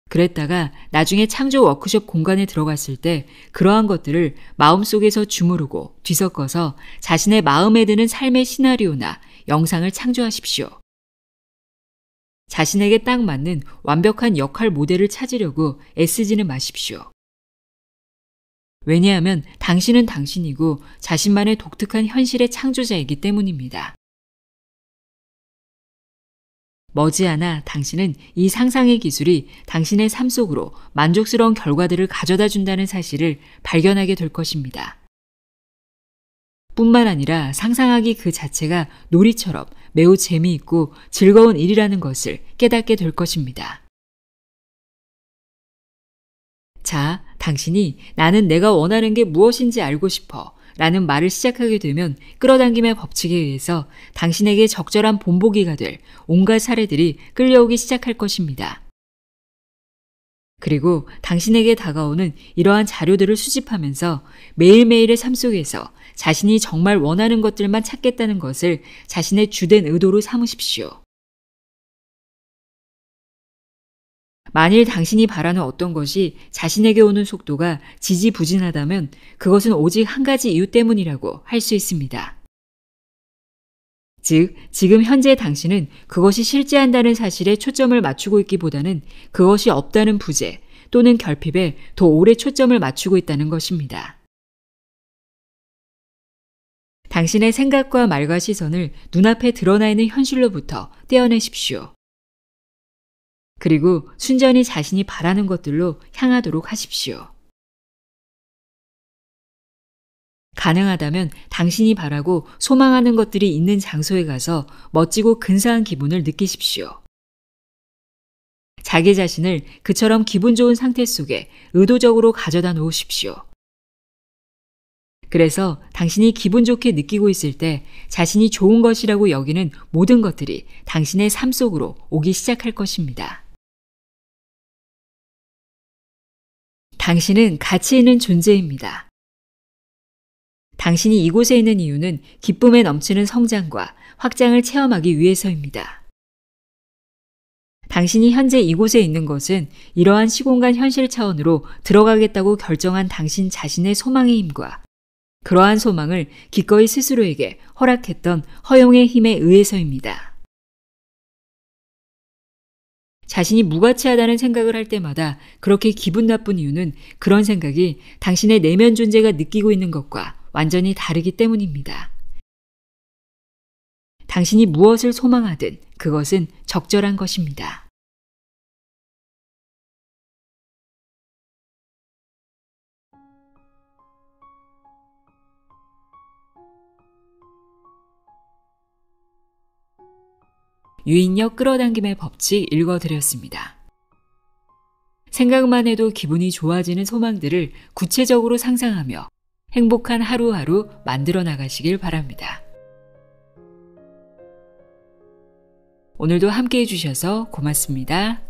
그랬다가 나중에 창조 워크숍 공간에 들어갔을 때 그러한 것들을 마음속에서 주무르고 뒤섞어서 자신의 마음에 드는 삶의 시나리오나 영상을 창조하십시오. 자신에게 딱 맞는 완벽한 역할 모델을 찾으려고 애쓰지는 마십시오. 왜냐하면 당신은 당신이고 자신만의 독특한 현실의 창조자이기 때문입니다. 머지않아 당신은 이 상상의 기술이 당신의 삶 속으로 만족스러운 결과들을 가져다 준다는 사실을 발견하게 될 것입니다. 뿐만 아니라 상상하기 그 자체가 놀이처럼 매우 재미있고 즐거운 일이라는 것을 깨닫게 될 것입니다. 자, 당신이 나는 내가 원하는 게 무엇인지 알고 싶어 라는 말을 시작하게 되면 끌어당김의 법칙에 의해서 당신에게 적절한 본보기가 될 온갖 사례들이 끌려오기 시작할 것입니다. 그리고 당신에게 다가오는 이러한 자료들을 수집하면서 매일매일의 삶 속에서 자신이 정말 원하는 것들만 찾겠다는 것을 자신의 주된 의도로 삼으십시오. 만일 당신이 바라는 어떤 것이 자신에게 오는 속도가 지지부진하다면 그것은 오직 한 가지 이유 때문이라고 할 수 있습니다. 즉, 지금 현재 당신은 그것이 실제한다는 사실에 초점을 맞추고 있기보다는 그것이 없다는 부재 또는 결핍에 더 오래 초점을 맞추고 있다는 것입니다. 당신의 생각과 말과 시선을 눈앞에 드러나 있는 현실로부터 떼어내십시오. 그리고 순전히 자신이 바라는 것들로 향하도록 하십시오. 가능하다면 당신이 바라고 소망하는 것들이 있는 장소에 가서 멋지고 근사한 기분을 느끼십시오. 자기 자신을 그처럼 기분 좋은 상태 속에 의도적으로 가져다 놓으십시오. 그래서 당신이 기분 좋게 느끼고 있을 때 자신이 좋은 것이라고 여기는 모든 것들이 당신의 삶 속으로 오기 시작할 것입니다. 당신은 가치 있는 존재입니다. 당신이 이곳에 있는 이유는 기쁨에 넘치는 성장과 확장을 체험하기 위해서입니다. 당신이 현재 이곳에 있는 것은 이러한 시공간 현실 차원으로 들어가겠다고 결정한 당신 자신의 소망의 힘과 그러한 소망을 기꺼이 스스로에게 허락했던 허용의 힘에 의해서입니다. 자신이 무가치하다는 생각을 할 때마다 그렇게 기분 나쁜 이유는 그런 생각이 당신의 내면 존재가 느끼고 있는 것과 완전히 다르기 때문입니다. 당신이 무엇을 소망하든 그것은 적절한 것입니다. 유인력 끌어당김의 법칙 읽어드렸습니다. 생각만 해도 기분이 좋아지는 소망들을 구체적으로 상상하며 행복한 하루하루 만들어 나가시길 바랍니다. 오늘도 함께 해주셔서 고맙습니다.